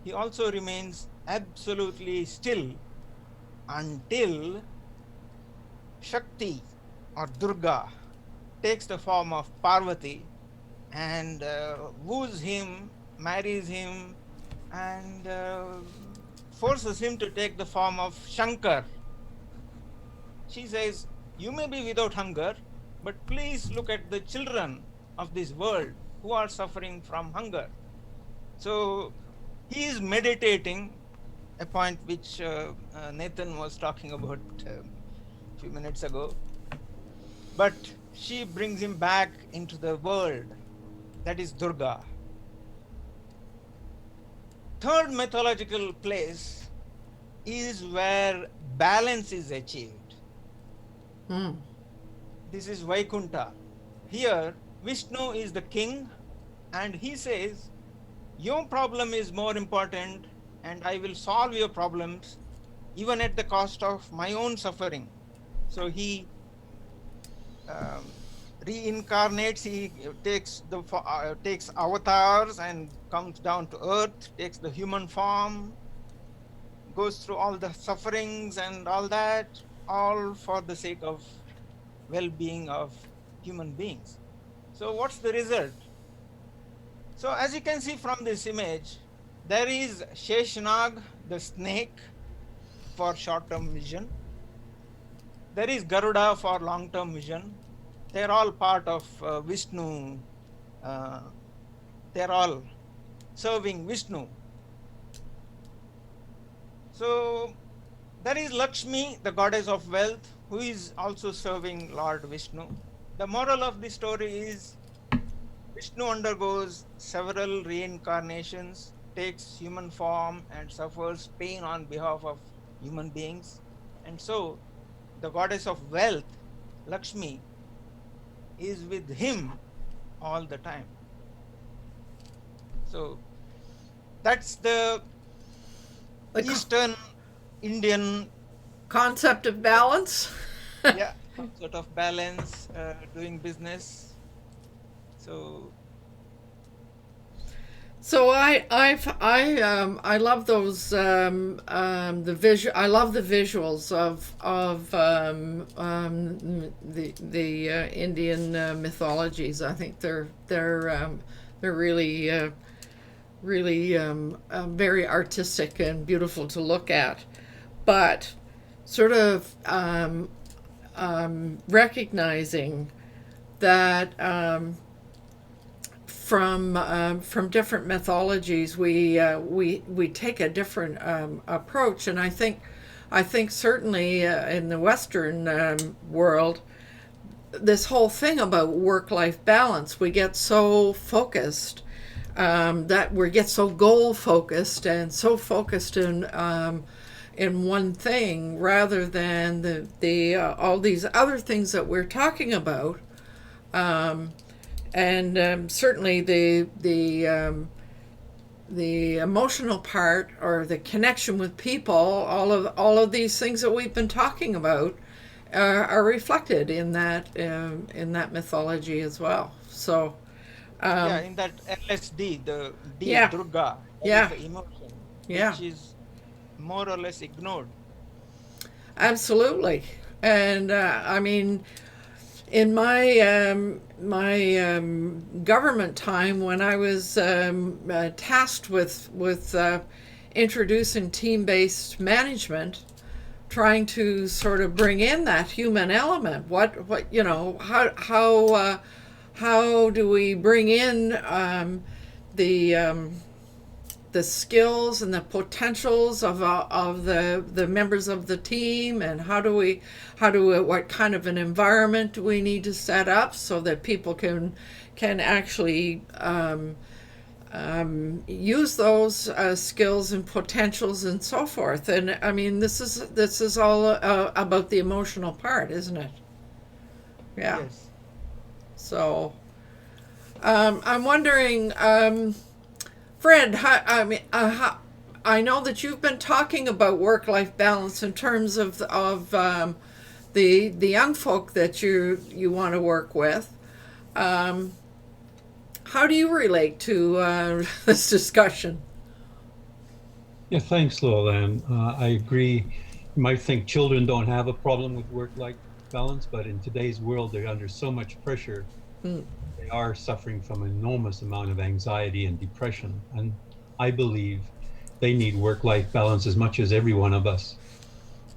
He also remains absolutely still until Shakti or Durga takes the form of Parvati and woos him, marries him, and forces him to take the form of Shankar. She says, "You may be without hunger, but please look at the children of this world who are suffering from hunger." So he is meditating, a point which Nathan was talking about a few minutes ago. But she brings him back into the world. That is Durga. Third mythological place is where balance is achieved. This is Vaikunta. Here, Vishnu is the king, and he says, "Your problem is more important, and I will solve your problems even at the cost of my own suffering." So he reincarnates. He takes avatars and comes down to earth, takes the human form, goes through all the sufferings and all that, all for the sake of well-being of human beings. So what's the result? So as you can see from this image, there is Sheshnag, the snake, for short-term vision. There is Garuda for long-term vision. They're all part of Vishnu. Uh, they're all serving Vishnu. So there is Lakshmi, the goddess of wealth, who is also serving Lord Vishnu. The moral of the story is Vishnu undergoes several reincarnations, takes human form, and suffers pain on behalf of human beings. And so the goddess of wealth, Lakshmi, is with him all the time. So that's the Eastern Indian concept of balance. yeah, sort of balance, doing business. So I love those the visual. I love the visuals of the Indian mythologies. I think they're really really very artistic and beautiful to look at, but sort of recognizing that from different mythologies we take a different approach, and I think certainly in the Western world, this whole thing about work-life balance, we get so focused that we get so goal focused and so focused in one thing rather than the all these other things that we're talking about, and certainly the emotional part, or the connection with people, all of these things that we've been talking about are reflected in that mythology as well. So yeah, in that LSD, the D, yeah, Durga, that yeah, is the emotion, yeah, which is more or less ignored. absolutely. And I mean, in my government time, when I was tasked with introducing team-based management, trying to sort of bring in that human element, what how do we bring in the skills and the potentials of the members of the team, and what kind of an environment do we need to set up so that people can actually use those skills and potentials and so forth. And I mean, this is all about the emotional part, isn't it? Yeah. Yes. So I'm wondering, Fred, I know that you've been talking about work-life balance in terms of the young folk that you want to work with. How do you relate to this discussion? Yeah, thanks, Lolan. I agree. You might think children don't have a problem with work-life balance, but in today's world, they're under so much pressure. They are suffering from an enormous amount of anxiety and depression. And I believe they need work-life balance as much as every one of us.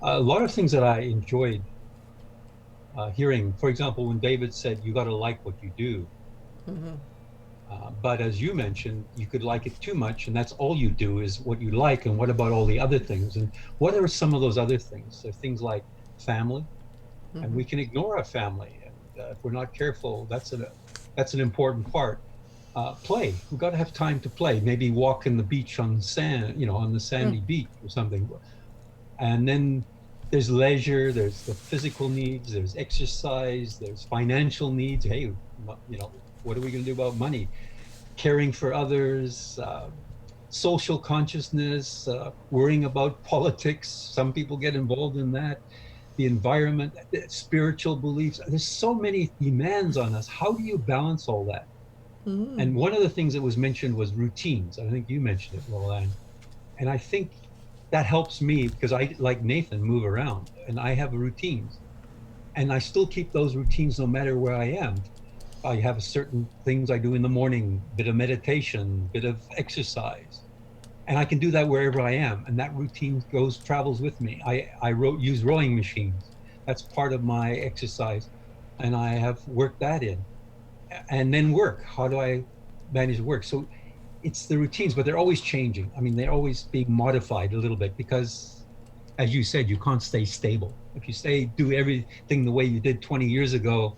A lot of things that I enjoyed hearing, for example, when David said, you got to like what you do. Mm-hmm. But as you mentioned, you could like it too much, and that's all you do is what you like. And what about all the other things? And what are some of those other things? There are things like family, Mm-hmm. and we can ignore our family. And if we're not careful, that's an important part. Play. We've got to have time to play. Maybe walk in the beach on sand, on the sandy beach or something. And then there's leisure. There's the physical needs. There's exercise. There's financial needs. Hey, what are we going to do about money? Caring for others, social consciousness, worrying about politics. Some people get involved in that. The environment, spiritual beliefs. There's so many demands on us. How do you balance all that? Mm-hmm. And one of the things that was mentioned was routines. I think you mentioned it, Roland. And I think that helps me because I, like Nathan, move around and I have routines. And I still keep those routines no matter where I am. I have certain things I do in the morning, bit of meditation, bit of exercise, and I can do that wherever I am. And that routine travels with me. Use rowing machines. That's part of my exercise, and I have worked that in. And then work. How do I manage work? So it's the routines, but they're always changing. I mean, they're always being modified a little bit because, as you said, you can't stay stable. If you do everything the way you did 20 years ago,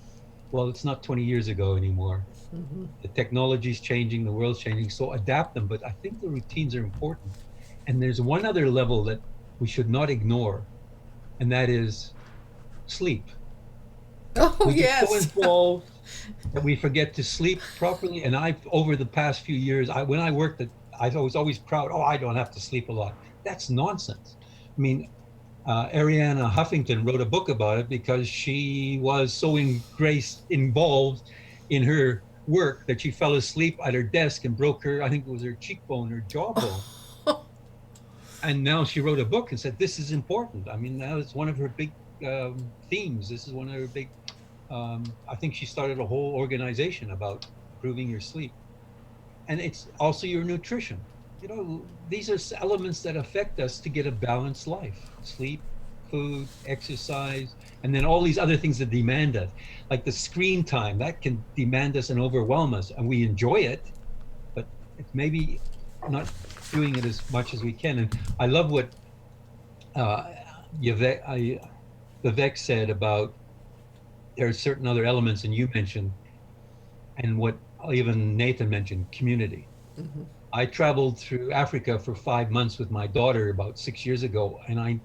well, it's not 20 years ago anymore. Mm-hmm. The technology's changing, the world's changing, so adapt them. But I think the routines are important. And there's one other level that we should not ignore, and that is sleep. Oh, We get so yes. involved that we forget to sleep properly. And over the past few years, when I worked I was always proud, oh, I don't have to sleep a lot. That's nonsense. I mean, Arianna Huffington wrote a book about it because she was so involved in her work that she fell asleep at her desk and broke I think it was her cheekbone or jawbone. And now she wrote a book and said, this is important. I mean, now it's one of her big themes. This is one of her big, I think she started a whole organization about improving your sleep. And it's also your nutrition. You know, these are elements that affect us to get a balanced life: sleep, food, exercise, and then all these other things that demand us, like the screen time that can demand us and overwhelm us. And we enjoy it, but it's maybe not doing it as much as we can. And I love what Vivek said about there are certain other elements, and you mentioned, and what even Nathan mentioned, community. Mm-hmm. I traveled through Africa for 5 months with my daughter about 6 years ago, and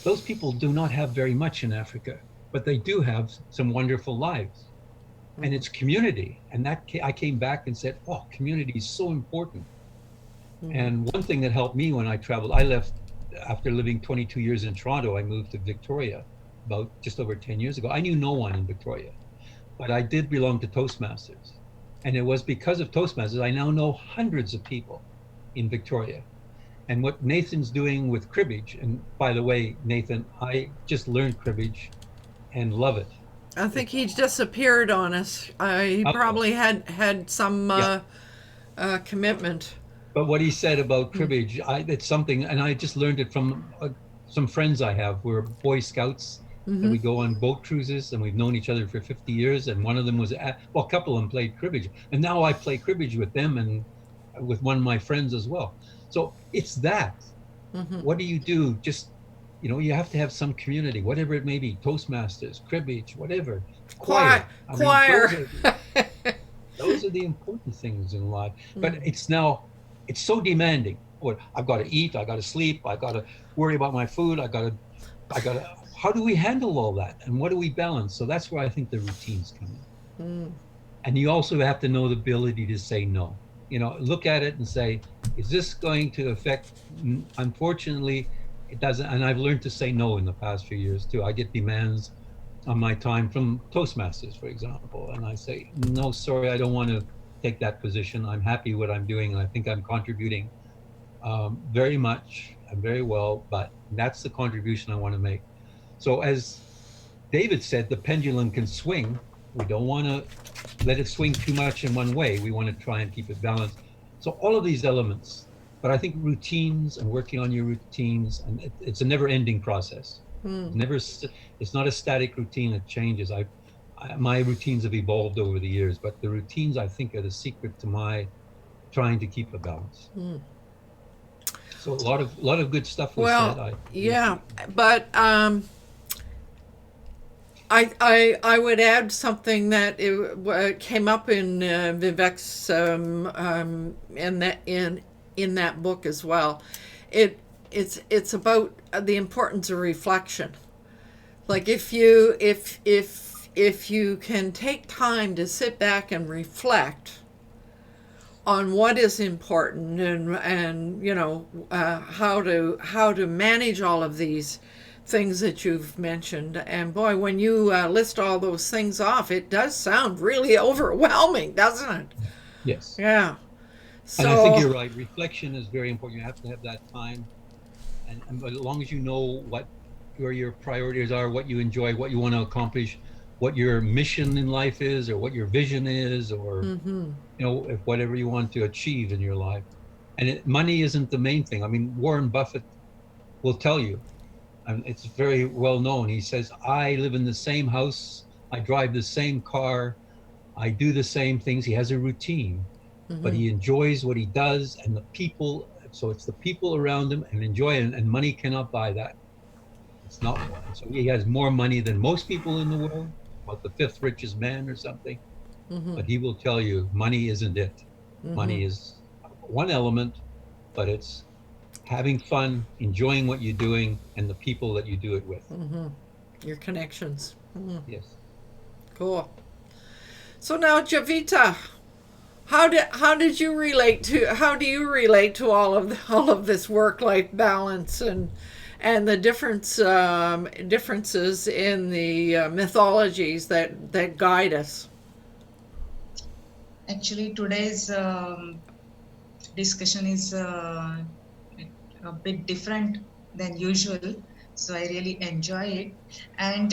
those people do not have very much in Africa, but they do have some wonderful lives. Mm-hmm. And it's community. And I came back and said, oh, community is so important. Mm-hmm. And one thing that helped me when I traveled, I left after living 22 years in Toronto. I moved to Victoria about just over 10 years ago. I knew no one in Victoria, but I did belong to Toastmasters. And it was because of Toastmasters, I now know hundreds of people in Victoria. And what Nathan's doing with cribbage, and by the way, Nathan, I just learned cribbage and love it. I think he disappeared on us. He probably had some commitment. But what he said about cribbage, it's something, and I just learned it from some friends I have. We're Boy Scouts. Mm-hmm. And we go on boat cruises, and we've known each other for 50 years. And one of them was, a couple of them played cribbage. And now I play cribbage with them and with one of my friends as well. So it's that. Mm-hmm. What do you do? Just, you have to have some community, whatever it may be, Toastmasters, cribbage, whatever. Choir. Those are the important things in life. Mm-hmm. But it's so demanding. I've got to eat, I got to sleep, I got to worry about my food, I got to, how do we handle all that? And what do we balance? So that's where I think the routines come in. Mm. And you also have to know the ability to say no. Look at it and say, is this going to affect? Unfortunately, it doesn't. And I've learned to say no in the past few years too. I get demands on my time from Toastmasters, for example. And I say, no, sorry, I don't want to take that position. I'm happy what I'm doing. And I think I'm contributing very much and very well, but that's the contribution I want to make. So as David said, the pendulum can swing. We don't want to let it swing too much in one way. We want to try and keep it balanced. So all of these elements, but I think routines and working on your routines, and it's a never-ending process. It's not a static routine that changes. My routines have evolved over the years, but the routines I think are the secret to my trying to keep a balance. Mm. So a lot of good stuff was said. But I would add something that it came up in Vivek's in that book as well. It's about the importance of reflection. Like if you can take time to sit back and reflect on what is important and how to manage all of these things that you've mentioned. And boy, when you list all those things off, it does sound really overwhelming, doesn't it? Yes. Yeah. So, and I think you're right. Reflection is very important. You have to have that time. And as long as you know what where your priorities are, what you enjoy, what you want to accomplish, what your mission in life is, or what your vision is, or if whatever you want to achieve in your life. And money isn't the main thing. I mean, Warren Buffett will tell you, and it's very well known. He says, "I live in the same house, I drive the same car, I do the same things." He has a routine, but he enjoys what he does and the people. So it's the people around him and enjoy it, and money cannot buy that. It's not. So he has more money than most people in the world, about the fifth richest man or something. But he will tell you, money isn't it. Money is one element, but it's having fun, enjoying what you're doing, and the people that you do it with. Your connections. Yes. Cool. So now, Javita, how do you relate to all of this work-life balance and the differences in the mythologies that guide us? Actually, today's discussion is a bit different than usual, so I really enjoy it. And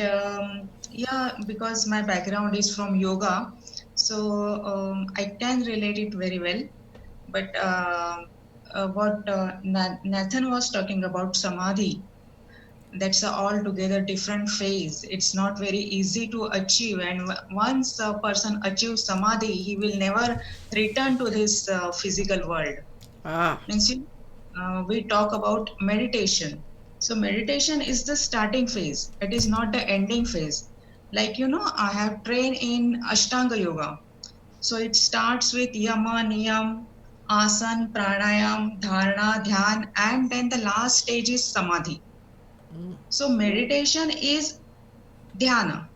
yeah, because my background is from yoga, so I can relate it very well. But what Nathan was talking about, samadhi, that's a altogether different phase. It's not very easy to achieve, and once a person achieves samadhi, he will never return to this physical world. Means we talk about meditation. So meditation is the starting phase. It is not the ending phase. Like, I have trained in Ashtanga Yoga. So it starts with yama, niyam, asan, pranayam, dharana, dhyan, and then the last stage is samadhi. So meditation is dhyana.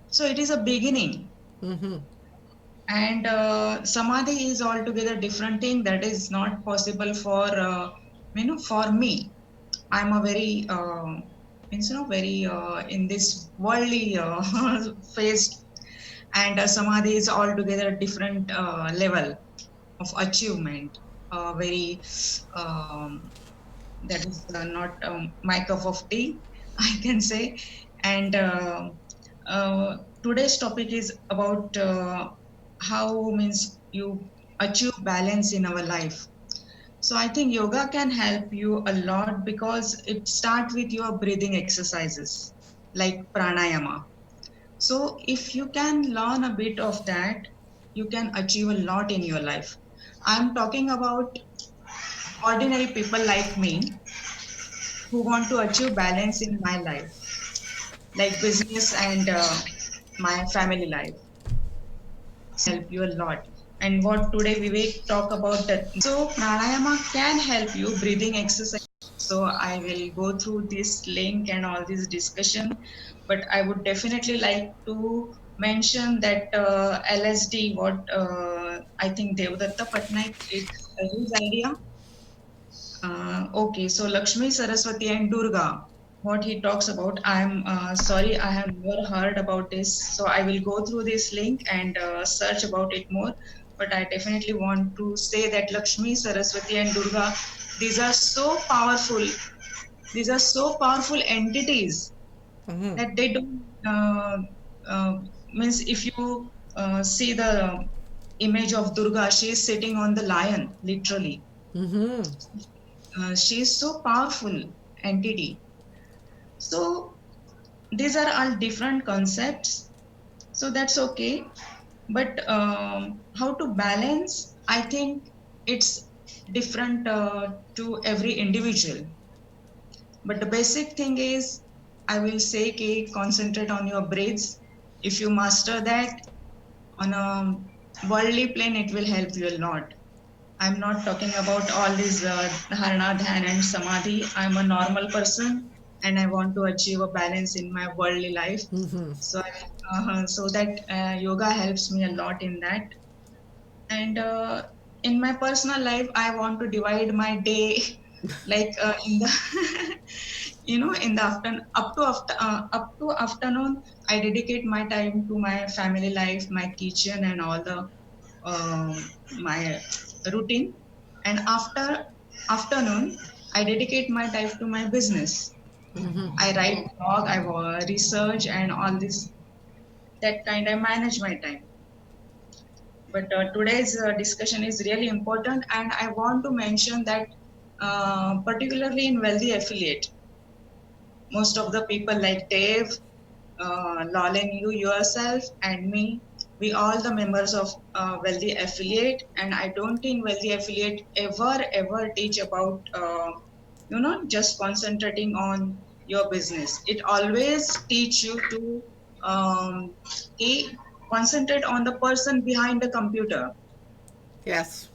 So it is a beginning. And samadhi is altogether different thing that is not possible for for me. I'm a very very in this worldly phase, and samadhi is altogether different level of achievement. Very that is not my cup of tea, I can say. And today's topic is about how means you achieve balance in our life. So I think yoga can help you a lot because it starts with your breathing exercises like pranayama. So if you can learn a bit of that, you can achieve a lot in your life. I'm talking about ordinary people like me who want to achieve balance in my life, like business and my family life. Help you a lot. And what today Vivek talk about that. So pranayama can help you breathing exercise. So I will go through this link and all this discussion, but I would definitely like to mention that LSD, what I think Devadatta Patnaik, it's his idea. Okay, so Lakshmi, Saraswati, and Durga, what he talks about, I'm sorry, I have never heard about this. So I will go through this link and search about it more. But I definitely want to say that Lakshmi, Saraswati, and Durga, these are so powerful. These are so powerful entities that they don't, means if you see the image of Durga, she is sitting on the lion, literally. She is so powerful entity. So these are all different concepts. So that's okay. But how to balance? I think it's different to every individual. But the basic thing is, I will say, concentrate on your breaths. If you master that on a worldly plane, it will help you a lot. I'm not talking about all these dharana, dhyan, and samadhi. I'm a normal person, and I want to achieve a balance in my worldly life. So, so that yoga helps me a lot in that. And in my personal life, I want to divide my day, like in the, in the afternoon, up to afternoon, I dedicate my time to my family life, my kitchen, and all the my routine. And after afternoon, I dedicate my time to my business. I write blog, I research and all this, that kind. I manage my time. But today's discussion is really important, and I want to mention that particularly in wealthy affiliate, most of the people like Dave, Lawlen, you yourself, and me, we all the members of wealthy affiliate, and I don't think wealthy affiliate ever teach about just concentrating on your business. It always teach you to um, concentrate on the person behind the computer. Yes.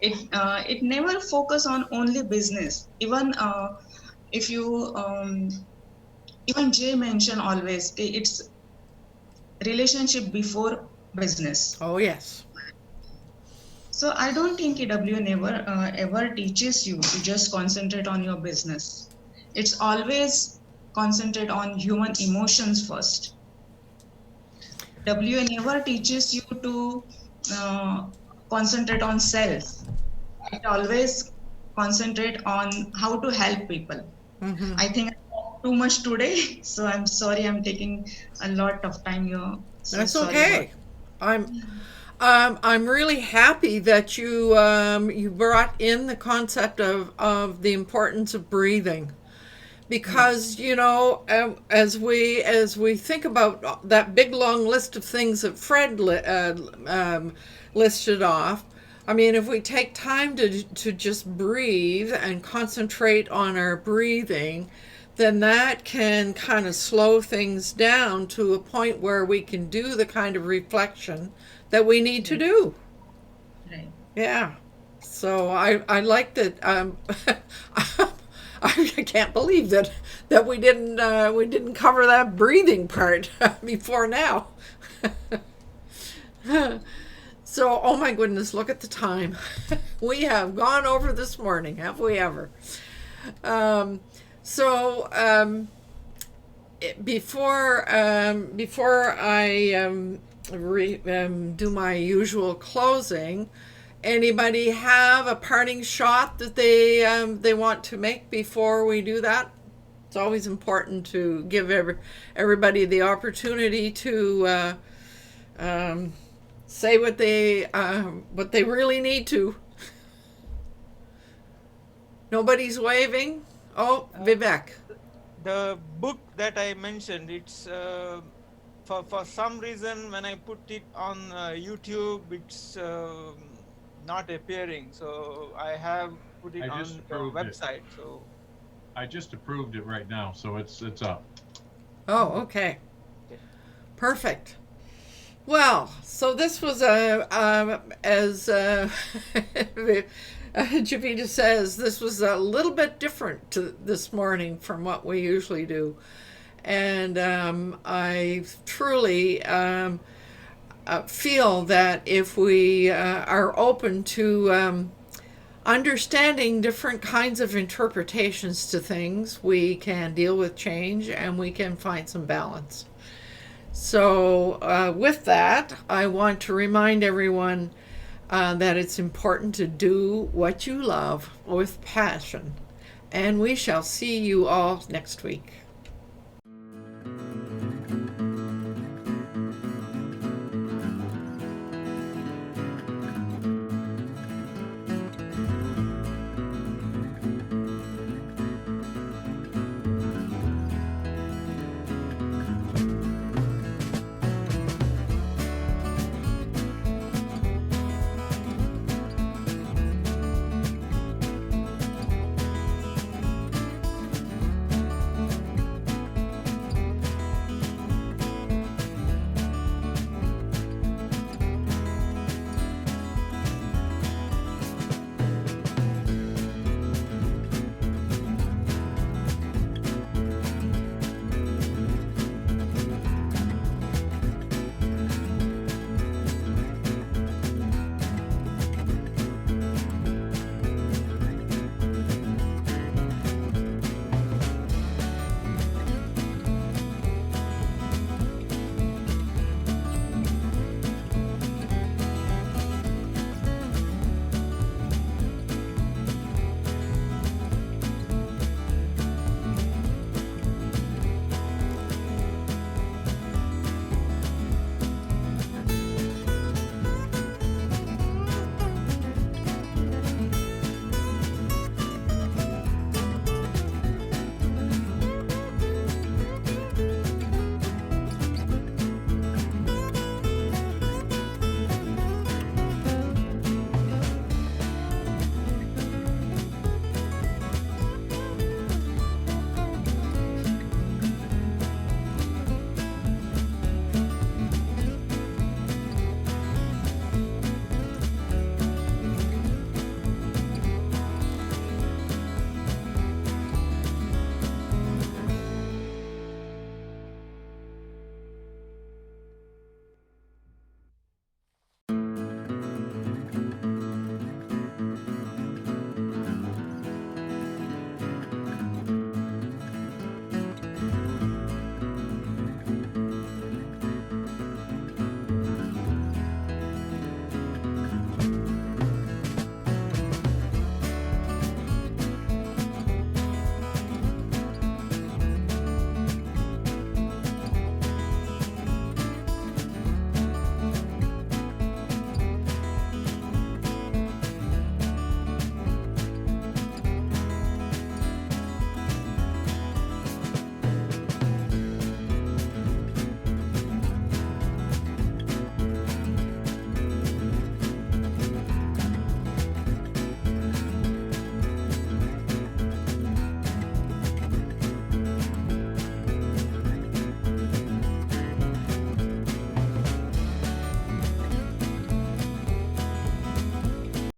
It never focus on only business. Even if you even Jay mentioned always, it's relationship before business. Oh, yes. So I don't think EW never ever teaches you to just concentrate on your business. It's always concentrate on human emotions first. WA never teaches you to concentrate on self. It always concentrate on how to help people. I think I talked too much today, so I'm sorry I'm taking a lot of time here. So That's sorry okay. I'm really happy that you brought in the concept of the importance of breathing, because as we think about that big long list of things that Fred listed off. I mean, if we take time to just breathe and concentrate on our breathing, then that can kind of slow things down to a point where we can do the kind of reflection that we need to do. Right. Yeah. So I like that. I can't believe that we didn't cover that breathing part before now. So, oh my goodness, look at the time. We have gone over this morning, have we ever? Before I do my usual closing, anybody have a parting shot that they want to make before we do that? It's always important to give everybody the opportunity to say what they really need to. Nobody's waving. Oh, Vivek. The book that I mentioned, it's for some reason when I put it on YouTube, it's not appearing. So I have put it I on just the approved it. website. So I just approved it right now, so it's up. Oh, okay. okay. Perfect. Well, so this was as Javita says, this was a little bit different this morning from what we usually do, and I truly feel that if we are open to understanding different kinds of interpretations to things, we can deal with change and we can find some balance. So with that, I want to remind everyone that it's important to do what you love with passion. And we shall see you all next week.